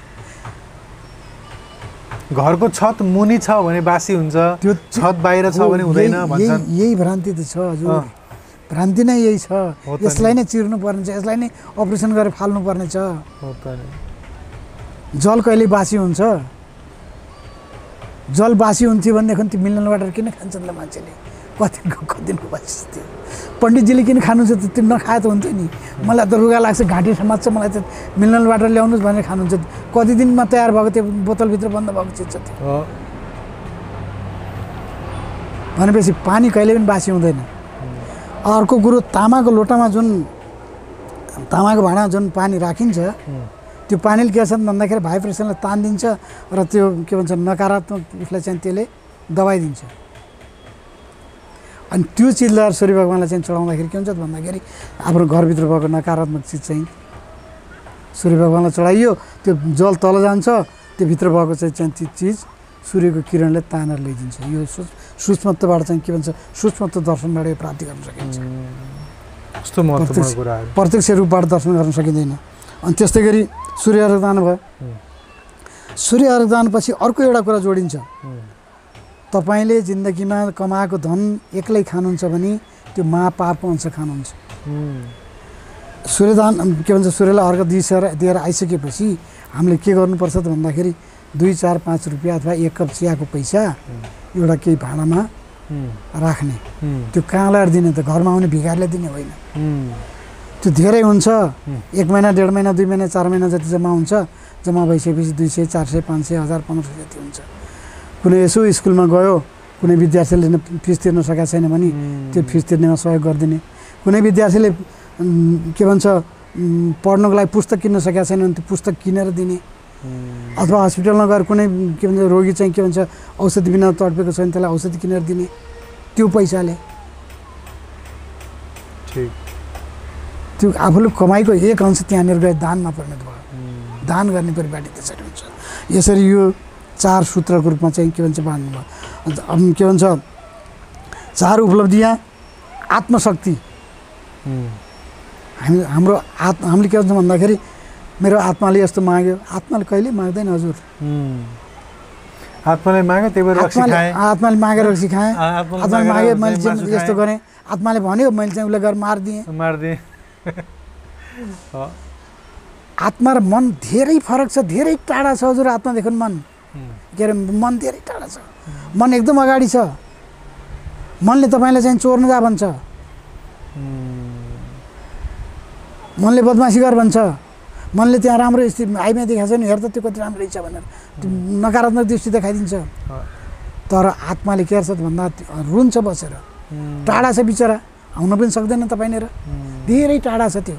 घरको छत मुनि छ भने बासी हुन्छ, त्यो छत बाहिर छ भने हुँदैन भन्छन्। यही भ्रान्ति त छ हजुर, भ्रान्ति नै यही छ। यसलाई नै चिर्नु पर्ने छ, यसलाई नै अपरेसन गरेर फाल्नु पर्ने छ। जल कहिले बासी हुन्छ? जल बासी हुन्थ्यो भनेदेखि त्यो मिनरल वाटर किन खान्छन् ल मान्छेले? कतिको बासी थियो। पण्डितजीले किन खानु छ त्यो नखाए त हुन्थ्यो नि। मलाई त रुगा लाग्छ, घाँटी समात्छ, मलाई त मिनरल वाटर ल्याउनुहोस् भनेर खानुहुन्छ। कति दिनमा तयार भएको त्यो बोतलभित्र बन्द भएको चिज छ त्यो। भनेपछि पानी कहिले पनि बासी हुँदैन। अर्को कुरो तामाको लोटामा जुन तामाको भाँडा जुन पानी राखिन्छ त्यो पानीले के गर्छ भन्दाखेरि भाइब्रेसनलाई तानिदिन्छ र त्यो के भन्छ नकारात्मक उसलाई चाहिँ त्यसले दबाइदिन्छ। अनि त्यो चिज ल्याएर सूर्य भगवानलाई चाहिँ चढाउँदाखेरि के हुन्छ भन्दाखेरि आफ्नो घरभित्र भएको नकारात्मक चिज चाहिँ सूर्य भगवानलाई चढाइयो, त्यो जल तल जान्छ, त्यो भित्र भएको चाहिँ त्यो चिज सूर्यको किरणले तानेर ल्याइदिन्छ। यो सूक्ष्मत्वबाट चाहिँ के भन्छ सूक्ष्मत्व दर्शनबाट यो प्राप्ति गर्न सकिन्छ। कस्तो महत्त्वपूर्ण कुरा हो। प्रत्यक्ष रूपबाट दर्शन गर्न सकिँदैन। अनि त्यस्तै गरी सूर्य अर्घदान भयो। सूर्य अर्घदानपछि अर्को एउटा कुरा जोडिन्छ। तपाईँले जिन्दगीमा कमाएको धन एक्लै खानुहुन्छ भने त्यो महापापको अंश खानुहुन्छ। सूर्यदान के भन्छ सूर्यलाई अर्घ दिएर आइसकेपछि हामीले के गर्नुपर्छ त भन्दाखेरि 2 4 5 रुपियाँ अथवा 1 कप चियाको पैसा एउटा केही भाँडामा राख्ने। त्यो कहाँ ल्याएर दिने त? घरमा आउने भिखारीलाई दिने होइन। त्यो धेरै हुन्छ। 1 महिना 1.5 महिना 2 महिना 4 महिना जति जम्मा हुन्छ। जम्मा भइसकेपछि 200 400 500 1000 1500 जति हुन्छ। कुनै यसो स्कुलमा गयो, कुनै विद्यार्थीले फिस तिर्न सकेको छैन भने त्यो फिस तिर्नेमा सहयोग गरिदिने। कुनै विद्यार्थीले के भन्छ पढ्नको लागि पुस्तक किन्न सकेको छैन भने त्यो पुस्तक किनेर दिने। अथवा हस्पिटलमा गएर कुनै के भन्छ रोगी चाहिँ के भन्छ औषधि बिना तडपेको छ भने त्यसलाई औषधि किनेर दिने त्यो पैसाले। त्यो आफूले कमाइको 1 अंश त्यहाँनिर गए दानमा परिणत भयो। दान गर्ने परिपाटी त्यसरी हुन्छ। यसरी यो 4 सूत्रको रूपमा चाहिँ के भन्छ बाँड्नु भयो। के भन्छ 4 उपलब्धियाँ आत्मशक्ति। हामीले के भन्छ भन्दाखेरि मेरो आत्माले यस्तो माग्यो। आत्माले कहिले माग्दैन हजुर। आत्माले माग्यो त्यही भएर रक्सी खाए। आत्माले मागेर रक्सी खाएँ। आत्माले माग्यो मैले यस्तो गरेँ। आत्माले भन्यो मैले चाहिँ उसले गएर मारिदिएँ। आत्मा र मन धेरै फरक छ, धेरै टाढा छ हजुर। आत्मादेखि मन के अरे मन धेरै टाढा छ, मन एकदम अगाडि छ। मनले तपाईँलाई चाहिँ चोर्न जा भन्छ, मनले बदमासी गर भन्छ, मनले त्यहाँ राम्रो स्थिति आइमा देखाएको छ नि, हेर त त्यो कति राम्रो रहेछ भनेर नकारात्मक दृष्टि देखाइदिन्छ। तर आत्माले के गर्छ भन्दा रुन्छ बसेर, टाढा छ बिचरा, आउन पनि सक्दैन तपाईँनिर, धेरै टाढा छ त्यो,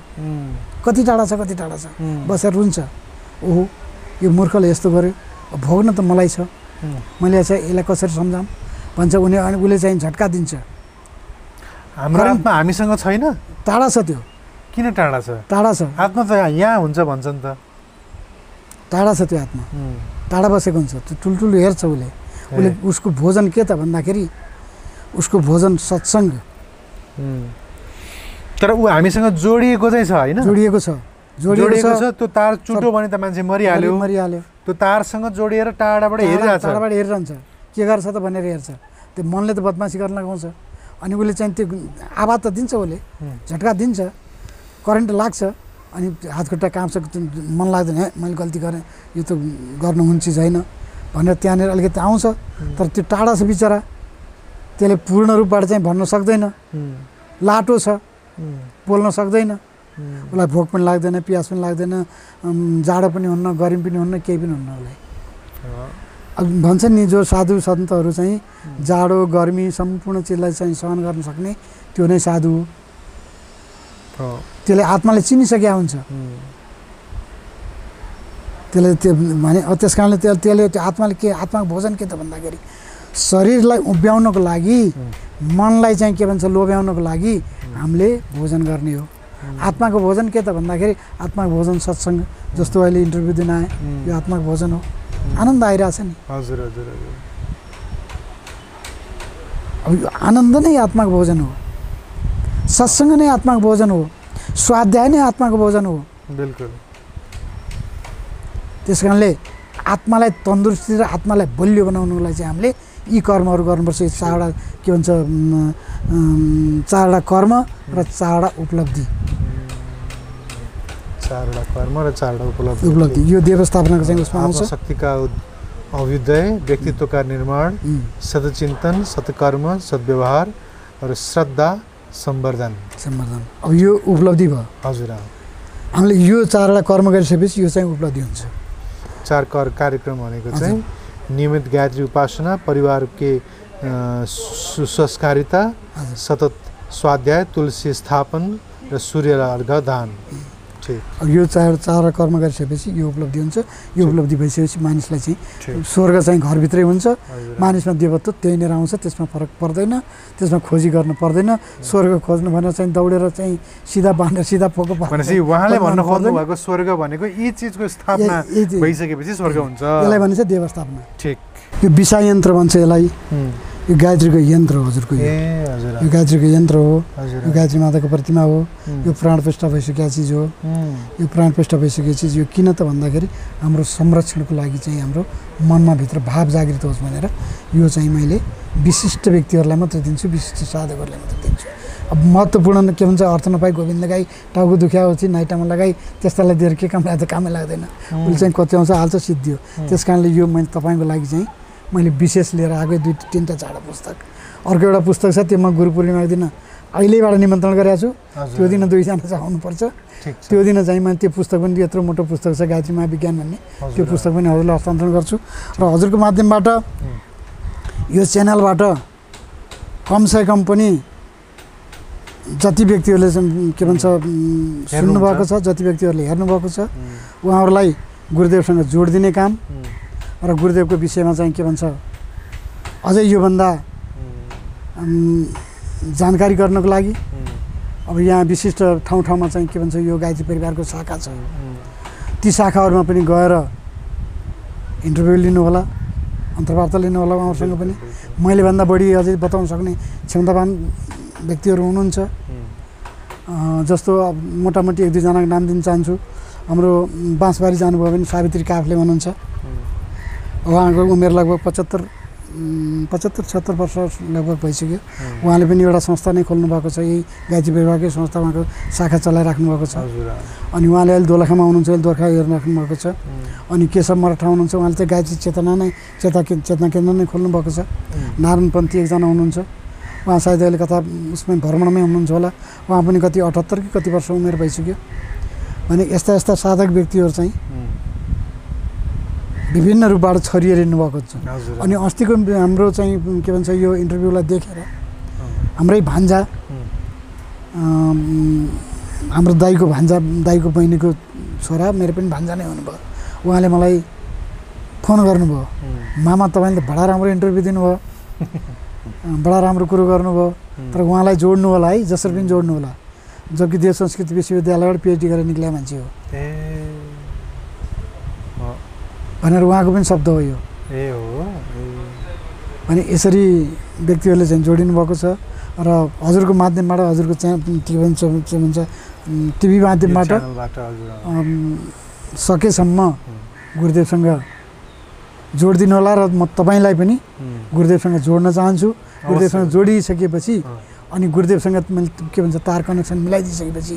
कति टाढा छ कति टाढा छ, बसेर रुन्छ। ओहो यो मूर्खले यस्तो गर्यो, भोग्न त मलाई छ, मैले चाहिँ यसलाई कसरी सम्झाऊँ भन्छ। उसले चाहिँ झट्का दिन्छ। हाम्रो आत्मा हामीसँग छैन, टाढा छ त्यो। किन टाढा छ? टाढा छ आत्मा त यहाँ हुन्छ भन्छ नि त। टाढा छ त्यो आत्मा, टाढा बसेको हुन्छ। त्यो ठुल्ठुलो हेर्छ उसले। उसको भोजन के त भन्दाखेरि उसको भोजन सत्सङ्ग। तर ऊ हामीसँग जोडिएको चाहिँ छ होइन? जोडिएको छ, जोडिएको छ। त्यो तार चुट्यो भने त मान्छे मरिहाल्यो। त्यो तारसँग जोडिएर टाढाबाट हेरिरहेछ, टाढाबाट हेरिरहन्छ, के गर्छ त भनेर हेर्छ। त्यो मनले त बदमासी गर्न लगाउँछ। अनि उसले चाहिँ त्यो आवाज त दिन्छ, उसले झट्का दिन्छ, करेन्ट लाग्छ, अनि हातखुट्टा काँप्छ, मन लाग्दैन, हे मैले गल्ती गरेँ, यो त गर्नु हुने चिज होइन भनेर त्यहाँनिर अलिकति आउँछ। तर त्यो टाढा छ बिचरा, त्यसले पूर्ण रूपबाट चाहिँ भन्न सक्दैन, लाटो छ, बोल्न सक्दैन, उसलाई भोक पनि लाग्दैन, पियास पनि लाग्दैन, जाडो पनि हुन्न, गर्मी पनि हुन्न, केही पनि हुन्न उसलाई। अब भन्छ नि जो साधु सन्तहरू चाहिँ जाडो गर्मी सम्पूर्ण चिजलाई चाहिँ सहन गर्न सक्ने, त्यो नै साधु हो। त्यसले आत्माले चिनिसकेका हुन्छ। त्यसले त्यो भने त्यस कारणले त्यसले त्यो आत्माले के, आत्माको भोजन के त भन्दाखेरि शरीरलाई उभ्याउनको लागि, मनलाई चाहिँ के भन्छ लोभ्याउनको लागि हामीले भोजन गर्ने हो। आत्माको भोजन के त भन्दाखेरि आत्माको भोजन सत्सङ्ग, जस्तो अहिले इन्टरभ्यू दिन आएँ, यो आत्माको भोजन हो। आनन्द आइरहेछ नि। हजुर हजुर हजुर। अब यो आनन्द नै आत्माको भोजन हो, सत्सङ्ग नै आत्माको भोजन हो, स्वाध्याय नै आत्माको भोजन हो। बिल्कुल। त्यस कारणले आत्मालाई तन्दुरुस्ती र आत्मालाई बलियो बनाउनुलाई चाहिँ हामीले यी कर्महरू गर्नुपर्छ। चारवटा के भन्छ, चारवटा कर्म र चारवटा उपलब्धि। चारवटा कर्म र चारवटा उपलब्धि यो व्यवस्थापनाको चाहिँ उसमा आउँछ। शक्तिका अभ्युदय, व्यक्तित्वका निर्माण, सद्चिन्तन, सत्कर्म, सद्व्यवहार र श्रद्धा सम्वर्धन। अब यो उपलब्धि भयो। हजुर। हामीले यो चारवटा कर्म गरिसकेपछि यो चाहिँ उपलब्धि हुन्छ। चार कार्यक्रम भनेको चाहिँ नियमित गायत्री उपासना, परिवार के सुसंस्कारिता, सतत स्वाध्याय, तुलसी स्थापन र सूर्य अर्घ दान। अब यो चारवटा कर्म गरिसकेपछि यो उपलब्धि हुन्छ। यो उपलब्धि भइसकेपछि मानिसलाई चाहिँ स्वर्ग चाहिँ घरभित्रै हुन्छ, मानिसमा देवत्व त्यहीँनिर आउँछ, त्यसमा फरक पर्दैन, त्यसमा खोजी गर्नु पर्दैन। स्वर्ग खोज्नु भनेर चाहिँ दौडेर चाहिँ सिधा बाँधेर सिधा पोको भनेपछि उहाँले भन्नु खोज्नु भएको स्वर्ग भनेको यी चिजको स्थापना भइसकेपछि स्वर्ग हुन्छ। यसलाई भनिन्छ देवस्थापना। ठिक। यो विषय यन्त्र भन्छ यसलाई। यो गायत्रीको यन्त्र हो हजुरको। यो गायत्रीको यन्त्र हो, यो गायत्री माताको प्रतिमा हो, यो प्राणपुष्ट भइसकेको चिज हो। यो प्राणपुष्ट भइसकेको चिज यो किन त भन्दाखेरि हाम्रो संरक्षणको लागि चाहिँ हाम्रो मनमा भित्र भाव जागृत होस् भनेर यो चाहिँ मैले विशिष्ट व्यक्तिहरूलाई मात्रै दिन्छु, विशिष्ट साधकहरूलाई मात्रै दिन्छु। अब महत्त्वपूर्ण के भन्छ, अर्थ नपाई गोविन्द गाई, टाउको दुख्या होस् नाइटामा लगाई, त्यस्तालाई दिएर के काम लाग्छ, कामै लाग्दैन। उसले चाहिँ कति आउँछ हाल्छ सिद्धियो। त्यस कारणले यो मैले तपाईँको लागि चाहिँ मैले विशेष लिएर आएको 2-3टा चारवटा पुस्तक। अर्को एउटा पुस्तक छ, त्यो म गुरु पूर्णिमाको दिन अहिलेबाट निमन्त्रण गरेको छु। त्यो दिन 2जना चाहिँ आउनुपर्छ। त्यो दिन चाहिँ मैले त्यो पुस्तक पनि, यत्रो मोटो पुस्तक छ गायत्री महाविज्ञान भन्ने, त्यो पुस्तक पनि हजुरलाई हस्तान्तरण गर्छु। र हजुरको माध्यमबाट यो च्यानलबाट कमसेकम पनि जति व्यक्तिहरूले के भन्छ सुन्नुभएको छ, जति व्यक्तिहरूले हेर्नुभएको छ, उहाँहरूलाई गुरुदेवसँग जोड दिने काम र गुरुदेवको विषयमा चाहिँ के भन्छ अझै योभन्दा जानकारी गर्नको लागि अब यहाँ विशिष्ट ठाउँ ठाउँमा चाहिँ के भन्छ यो गायत्री परिवारको शाखा छ। ती शाखाहरूमा पनि गएर इन्टरभ्यू लिनु होला, अन्तर्वार्ता लिनु होला उहाँहरूसँग पनि। मैले भन्दा बढी अझै बताउन सक्ने क्षमतावान व्यक्तिहरू हुनुहुन्छ। जस्तो मोटामोटी 1-2जनाको नाम दिन चाहन्छु। हाम्रो बाँसबारी जानुभयो भने सावित्री काफले हुनुहुन्छ, उहाँको उमेर लगभग 75 75-76 वर्ष लगभग भइसक्यो। उहाँले पनि एउटा संस्था नै खोल्नु भएको छ, यही गायत्री परिवारकै संस्था उहाँको शाखा चलाइराख्नु भएको छ। अनि उहाँले अहिले दोलखामा हुनुहुन्छ, अहिले दोलखा हेरिराख्नु भएको छ। अनि केशव मराठा हुनुहुन्छ, उहाँले चाहिँ गायत्री चेतना केन्द्र नै खोल्नु भएको छ। नारायण पन्थी एकजना हुनुहुन्छ, उहाँ सायद अहिले कता उसमै भ्रमणमै हुनुहुन्छ होला। उहाँ पनि कति 78 कि कति वर्ष उमेर भइसक्यो। भने यस्ता यस्ता साधक व्यक्तिहरू चाहिँ विभिन्न रूपबाट छरिएर भएको छ। अनि अस्तिको हाम्रो चाहिँ के भन्छ यो इन्टरभ्यूलाई देखेर हाम्रै भान्जा हाम्रो दाइको बहिनीको छोरा, मेरो पनि भान्जा नै हुनुभयो, उहाँले मलाई फोन गर्नुभयो, मामा तपाईँले बडा राम्रो इन्टरभ्यू दिनुभयो, बडा राम्रो कुरो गर्नुभयो, तर उहाँलाई जोड्नु होला है, जसरी पनि जोड्नु होला, जबकि देव संस्कृति विश्वविद्यालयबाट PhD गरेर निक्लिया मान्छे हो भनेर उहाँको पनि शब्द हो यो। अनि यसरी व्यक्तिहरूले चाहिँ जोडिनु भएको छ र हजुरको माध्यमबाट, हजुरको चाहिँ के भन्छ टिभी माध्यमबाट सकेसम्म गुरुदेवसँग जोडिदिनु होला। र म तपाईँलाई पनि गुरुदेवसँग जोड्न चाहन्छु। गुरुदेवसँग जोडिसकेपछि अनि गुरुदेवसँग मैले के भन्छ तार कनेक्सन मिलाइदिइसकेपछि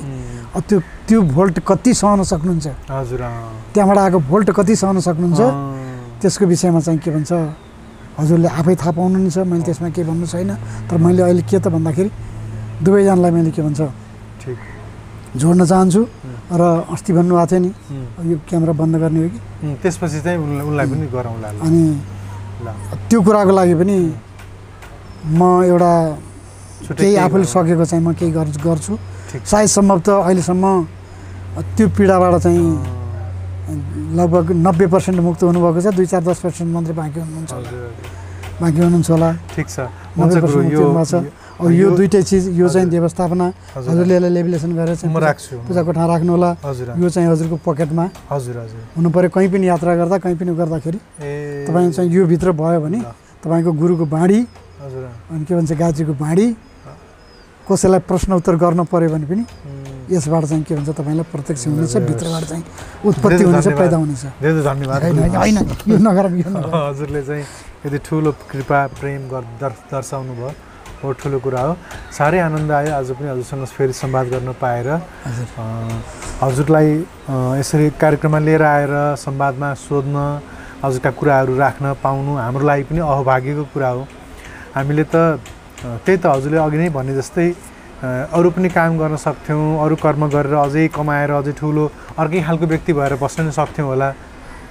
त्यो भोल्ट कति सहन सक्नुहुन्छ, त्यहाँबाट आएको भोल्ट कति सहन सक्नुहुन्छ, त्यसको विषयमा चाहिँ के भन्छ हजुरले आफै थाहा पाउनुहुन्छ। मैले त्यसमा केही भन्नु छैन, तर मैले अहिले के त भन्दाखेरि दुवैजनालाई मैले के भन्छ जोड्न चाहन्छु। र अस्ति भन्नुभएको थियो नि यो क्यामेरा बन्द गर्ने हो कि, त्यसपछि चाहिँ उनलाई पनि गरौँला। अनि त्यो कुराको लागि पनि म एउटा केही आफूले सकेको चाहिँ म केही गर्छु। सायद सम्भवतः अहिलेसम्म त्यो पीडाबाट चाहिँ लगभग 90% मुक्त हुनुभएको छ। 2-4-10% मात्रै बाँकी हुनुहुन्छ होला। ठिक छ। अब यो दुईटै चिज, यो चाहिँ व्यवस्थापना हजुरले यसलाई लेभुलेसन गरेर चाहिँ पूजा कोठा राख्नु होला। यो चाहिँ हजुरको पकेटमा हुनु पर्यो। कहीँ पनि यात्रा गर्दा, कहीँ पनि गर्दाखेरि तपाईँ चाहिँ यो भित्र भयो भने तपाईँको गुरुको बाणी अनि के भन्छ गायत्रीको बाणी, कसैलाई प्रश्न उत्तर गर्न पर्यो भने पनि यसबाट चाहिँ के भन्छ तपाईँलाई प्रत्यक्ष हुनेछ, भित्रबाट चाहिँ उत्पत्ति हुनेछ, पैदा हुनेछ। धेरै धन्यवाद। होइन यो नगर हजुरले चाहिँ यति ठुलो कृपा प्रेम दर्शाउनु भयो, बहुत ठुलो कुरा हो। साह्रै आनन्द आयो आज पनि हजुरसँग फेरि संवाद गर्न पाएर। हजुरलाई यसरी कार्यक्रममा लिएर आएर संवादमा सोध्न, हजुरका कुराहरू राख्न पाउनु हाम्रो लागि पनि अहभाग्यको कुरा हो। हामीले त त्यही त हजुरले अघि नै भने जस्तै अरू पनि काम गर्न सक्थ्यौँ, अरू कर्म गरेर अझै कमाएर अझै ठुलो अर्कै खालको व्यक्ति भएर बस्न सक्थ्यौँ होला,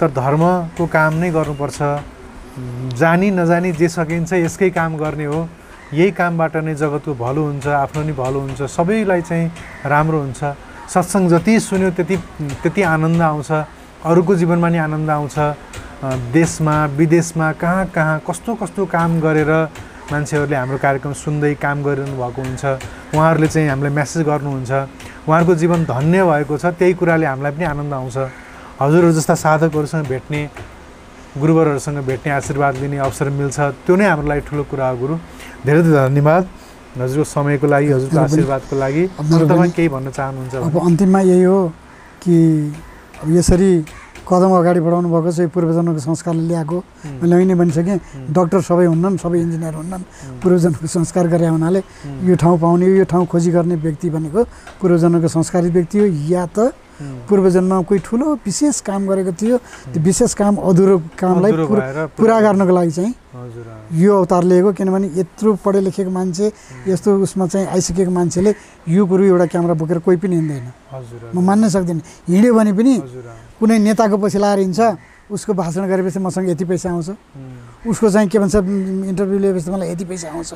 तर धर्मको काम नै गर्नुपर्छ। जानी नजानी जे सकिन्छ यसकै काम गर्ने हो। यही कामबाट नै जगतको भलो हुन्छ, आफ्नो नि भलो हुन्छ, सबैलाई चाहिँ राम्रो हुन्छ। सत्सङ्ग जति सुन्यो त्यति आनन्द आउँछ, अरूको जीवनमा नि आनन्द आउँछ। देशमा विदेशमा कहाँ कहाँ कस्तो काम गरेर मान्छेहरूले हाम्रो कार्यक्रम सुन्दै काम गरिरहनु भएको हुन्छ। उहाँहरूले चाहिँ हामीलाई मेसेज गर्नुहुन्छ, उहाँहरूको जीवन धन्य भएको छ। त्यही कुराले हामीलाई पनि आनन्द आउँछ। हजुरहरू जस्ता साधकहरूसँग भेट्ने, गुरुवरहरूसँग भेट्ने, आशीर्वाद लिने अवसर मिल्छ, त्यो नै हाम्रो लागि ठुलो कुरा हो। गुरु धेरै धन्यवाद हजुरको समयको लागि, हजुरको आशीर्वादको लागि। तपाईँ केही भन्न चाहनुहुन्छ? अब अन्तिममा यही हो कि अब यसरी कदम अगाडि बढाउनु भएको छ, पूर्वजनको संस्कारले ल्याएको। मैले अहिले नै भनिसकेँ, डक्टर सबै हुन्नन्, सबै इन्जिनियर हुन्नन्, पूर्वजनको संस्कार गरे हुनाले यो ठाउँ पाउने, यो ठाउँ खोजी गर्ने व्यक्ति भनेको पूर्वजनको संस्कारित व्यक्ति हो, या त पूर्वजन्ममा कोही ठुलो विशेष काम गरेको थियो, त्यो विशेष काम अधुरो कामलाई पुरा गर्नको लागि चाहिँ यो अवतार लिएको। किनभने यत्रो पढे लेखेको मान्छे, यस्तो उसमा चाहिँ आइसकेको मान्छेले यो कुरो एउटा क्यामेरा बोकेर कोही पनि हिँड्दैन, म मान्न सक्दिनँ। हिँड्यो भने पनि कुनै नेताको पछि लाएर हिँड्छ, उसको भाषण गरेपछि मसँग यति पैसा आउँछ, उसको चाहिँ के भन्छ इन्टरभ्यू लिएपछि मलाई यति पैसा आउँछ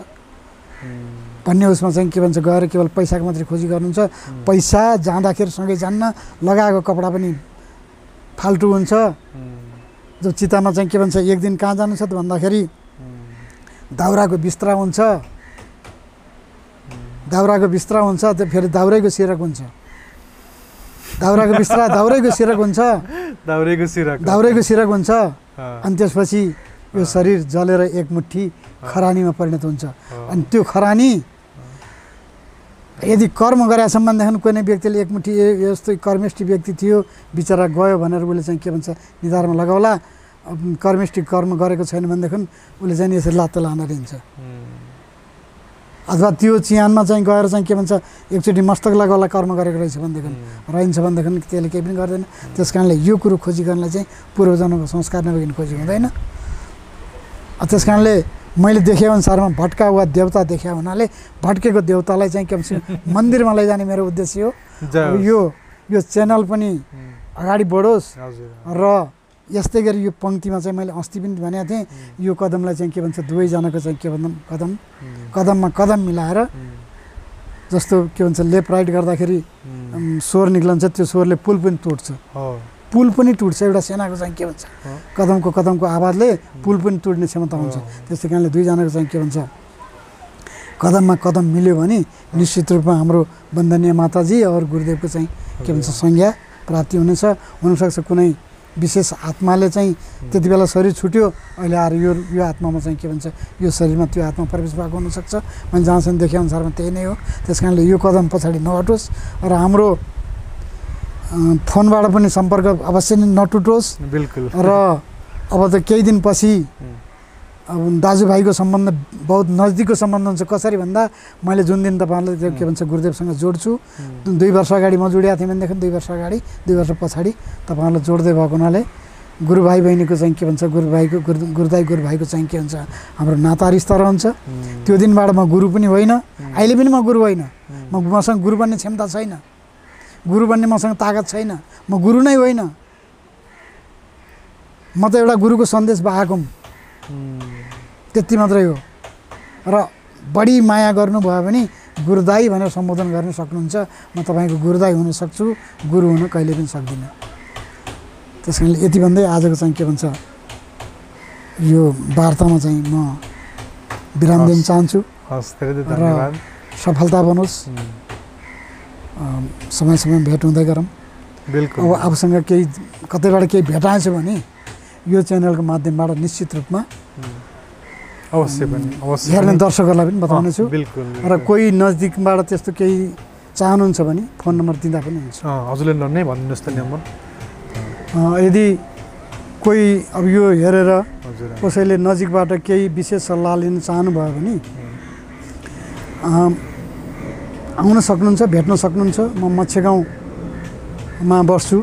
भन्ने उसमा चाहिँ के भन्छ गएर केवल पैसाको मात्रै खोजी गर्नुहुन्छ। पैसा जाँदाखेरि सँगै जान्न, लगाएको कपडा पनि फाल्टु हुन्छ। जब चितामा चाहिँ के भन्छ एक दिन कहाँ जानु छ त भन्दाखेरि दाउराको बिस्त्रा हुन्छ, त्यो फेरि दाउरैको सिरक हुन्छ, दाउराको बिस्त्रा दाउरैको सिरक हुन्छ, दाउरैको सिरक हुन्छ। अनि त्यसपछि यो शरीर जलेर एक मुट्ठी खरानीमा परिणत हुन्छ। अनि त्यो खरानी यदि कर्म गरे सम्बन्धदेखि कुनै व्यक्तिले एक मुट्ठी यस्तो कर्मिष्ठी व्यक्ति थियो, बिचरा गयो भनेर उसले चाहिँ के भन्छ निधारमा लगाउला, कर्मिष्ठिक कर्म गरेको छैन भनेदेखि उसले चाहिँ यसरी लात्तो लान हिँड्छ। अथवा त्यो चिहानमा चाहिँ गएर चाहिँ के भन्छ एकचोटि मस्तकलाई गला कर्म गरेको रहेछ भनेदेखि रहन्छ भनेदेखि त्यसले केही पनि गर्दैन। त्यस कारणले यो कुरो खोजी गर्नलाई चाहिँ पूर्वजन्मको संस्कार नभइकन खोजी हुँदैन। त्यस कारणले मैले देखेअनुसारमा भट्का वा देवता देखे हुनाले भट्केको देवतालाई चाहिँ के भन्छ मन्दिरमा लैजाने मेरो उद्देश्य हो। यो च्यानल पनि अगाडि बढोस् र यस्तै गरी यो पङ्क्तिमा चाहिँ मैले अस्ति पनि भनेको थिएँ यो कदमलाई चाहिँ के भन्छ दुवैजनाको चाहिँ के भन्छ कदममा कदम मिलाएर जस्तो के भन्छ लेफ्ट राइट गर्दाखेरि स्वर निक्लन्छ त्यो स्वरले पुल पनि टुट्छ एउटा सेनाको चाहिँ के भन्छ कदमको आवाजले पुल पनि टुट्ने क्षमता हुन्छ। त्यस्तै कारणले दुईजनाको चाहिँ के भन्छ कदममा कदम मिल्यो भने निश्चित रूपमा हाम्रो वन्दनीय माताजी और गुरुदेवको चाहिँ के भन्छ संज्ञा प्राप्ति हुनसक्छ। कुनै विशेष आत्माले चाहिँ त्यति बेला शरीर छुट्यो अहिले आएर यो आत्मामा चाहिँ के भन्छ यो शरीरमा त्यो आत्मा प्रवेश भएको हुनसक्छ। मैले जहाँसम्म देखे अनुसारमा त्यही नै हो। त्यस कारणले यो कदम पछाडि नहटोस् र हाम्रो फोनबाट पनि सम्पर्क अवश्य नै नटुटोस्। बिल्कुल। र अब त केही दिनपछि अब दाजुभाइको सम्बन्ध बहुत नजिकको सम्बन्ध हुन्छ। कसरी भन्दा मैले जुन दिन तपाईँहरूलाई के भन्छ गुरुदेवसँग जोड्छु 2 वर्ष अगाडि म जोडिएको थिएँ भनेदेखि 2 वर्ष अगाडि 2 वर्ष पछाडि तपाईँहरूलाई जोड्दै भएको हुनाले गुरुभाइ बहिनीको चाहिँ के भन्छ गुरुभाइको चाहिँ के भन्छ हाम्रो नाता रिस्ता रहन्छ। त्यो दिनबाट म गुरु पनि होइन, अहिले पनि म गुरु होइन, मसँग गुरु बन्ने क्षमता छैन, गुरु बन्ने मसँग ताकत छैन, म गुरु नै होइन, म त एउटा गुरुको सन्देश बाहक हुँ त्यति मात्रै हो। र बढी माया गर्नुभयो भने गुरुदाई भनेर सम्बोधन गर्न सक्नुहुन्छ। म तपाईँको गुरुदाई हुन सक्छु, गुरु हुन कहिले पनि सक्दिनँ। त्यस कारणले यति भन्दै आजको चाहिँ के भन्छ यो वार्तामा चाहिँ म विराम दिन चाहन्छु। र सफलता बनोस्, समय भेट हुँदै गरौँ। बिल्कुल। अब आफूसँग केही कतैबाट केही भेटाएछ भने यो च्यानलको माध्यमबाट निश्चित रूपमा अवश्य हेर्ने दर्शकहरूलाई पनि बताउने छु। र कोही नजिकबाट त्यस्तो केही चाहनुहुन्छ भने फोन नम्बर दिँदा पनि हुन्छ। हजुरले नै भनिदिनुहोस् त नम्बर। यदि कोही अब यो हेरेर कसैले नजिकबाट केही विशेष सल्लाह लिन चाहनुभयो भने आउन सक्नुहुन्छ, भेट्न सक्नुहुन्छ। म मच्छेगाउँमा बस्छु,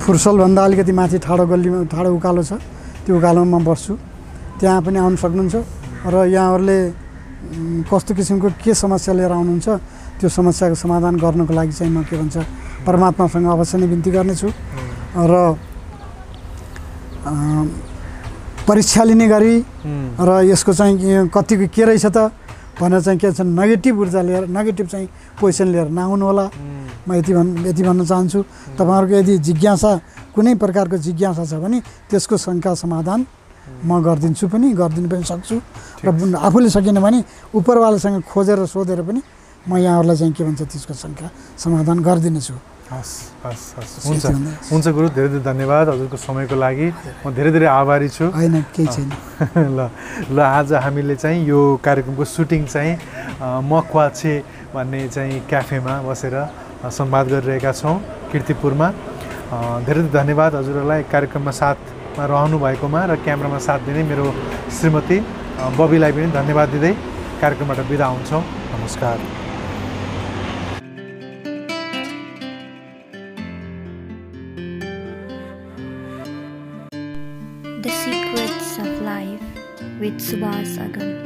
फुर्सलभन्दा अलिकति माथि ठाडो उकालो छ, त्यो उकालोमा म बस्छु। त्यहाँ पनि आउन सक्नुहुन्छ र यहाँहरूले कस्तो किसिमको के समस्या लिएर आउनुहुन्छ त्यो समस्याको समाधान गर्नको लागि चाहिँ म के भन्छ परमात्मासँग अवश्य नै बिन्ती गर्नेछु। र परीक्षा लिने गरी र यसको चाहिँ कतिको के रहेछ त भनेर चाहिँ के छ नेगेटिभ ऊर्जा लिएर नेगेटिभ चाहिँ पोजिसन लिएर नआउनु होला। म यति भन्न चाहन्छु। तपाईँहरूको यदि जिज्ञासा कुनै प्रकारको जिज्ञासा छ भने त्यसको शङ्का समाधान म गरिदिन्छु पनि सक्छु। र आफूले सकिन भने उपरवालासँग खोजेर सोधेर पनि म यहाँहरूलाई चाहिँ के भन्छ त्यसको शङ्का समाधान गरिदिनेछु। हुन्छ गुरु, धेरै धन्यवाद हजुरको समयको लागि। म धेरै आभारी छु। होइन केही छैन। ल आज हामीले चाहिँ यो कार्यक्रमको सुटिङ चाहिँ मक्वाछे भन्ने चाहिँ क्याफेमा बसेर संवाद गरिरहेका छौँ कीर्तिपुरमा। धेरै धन्यवाद हजुरहरूलाई कार्यक्रममा साथमा रहनु भएकोमा र क्यामेरामा साथ दिने मेरो श्रीमती बबीलाई पनि धन्यवाद दिँदै कार्यक्रमबाट बिदा हुन्छौँ। नमस्कार। The Secrets of Life with Subhas Agam.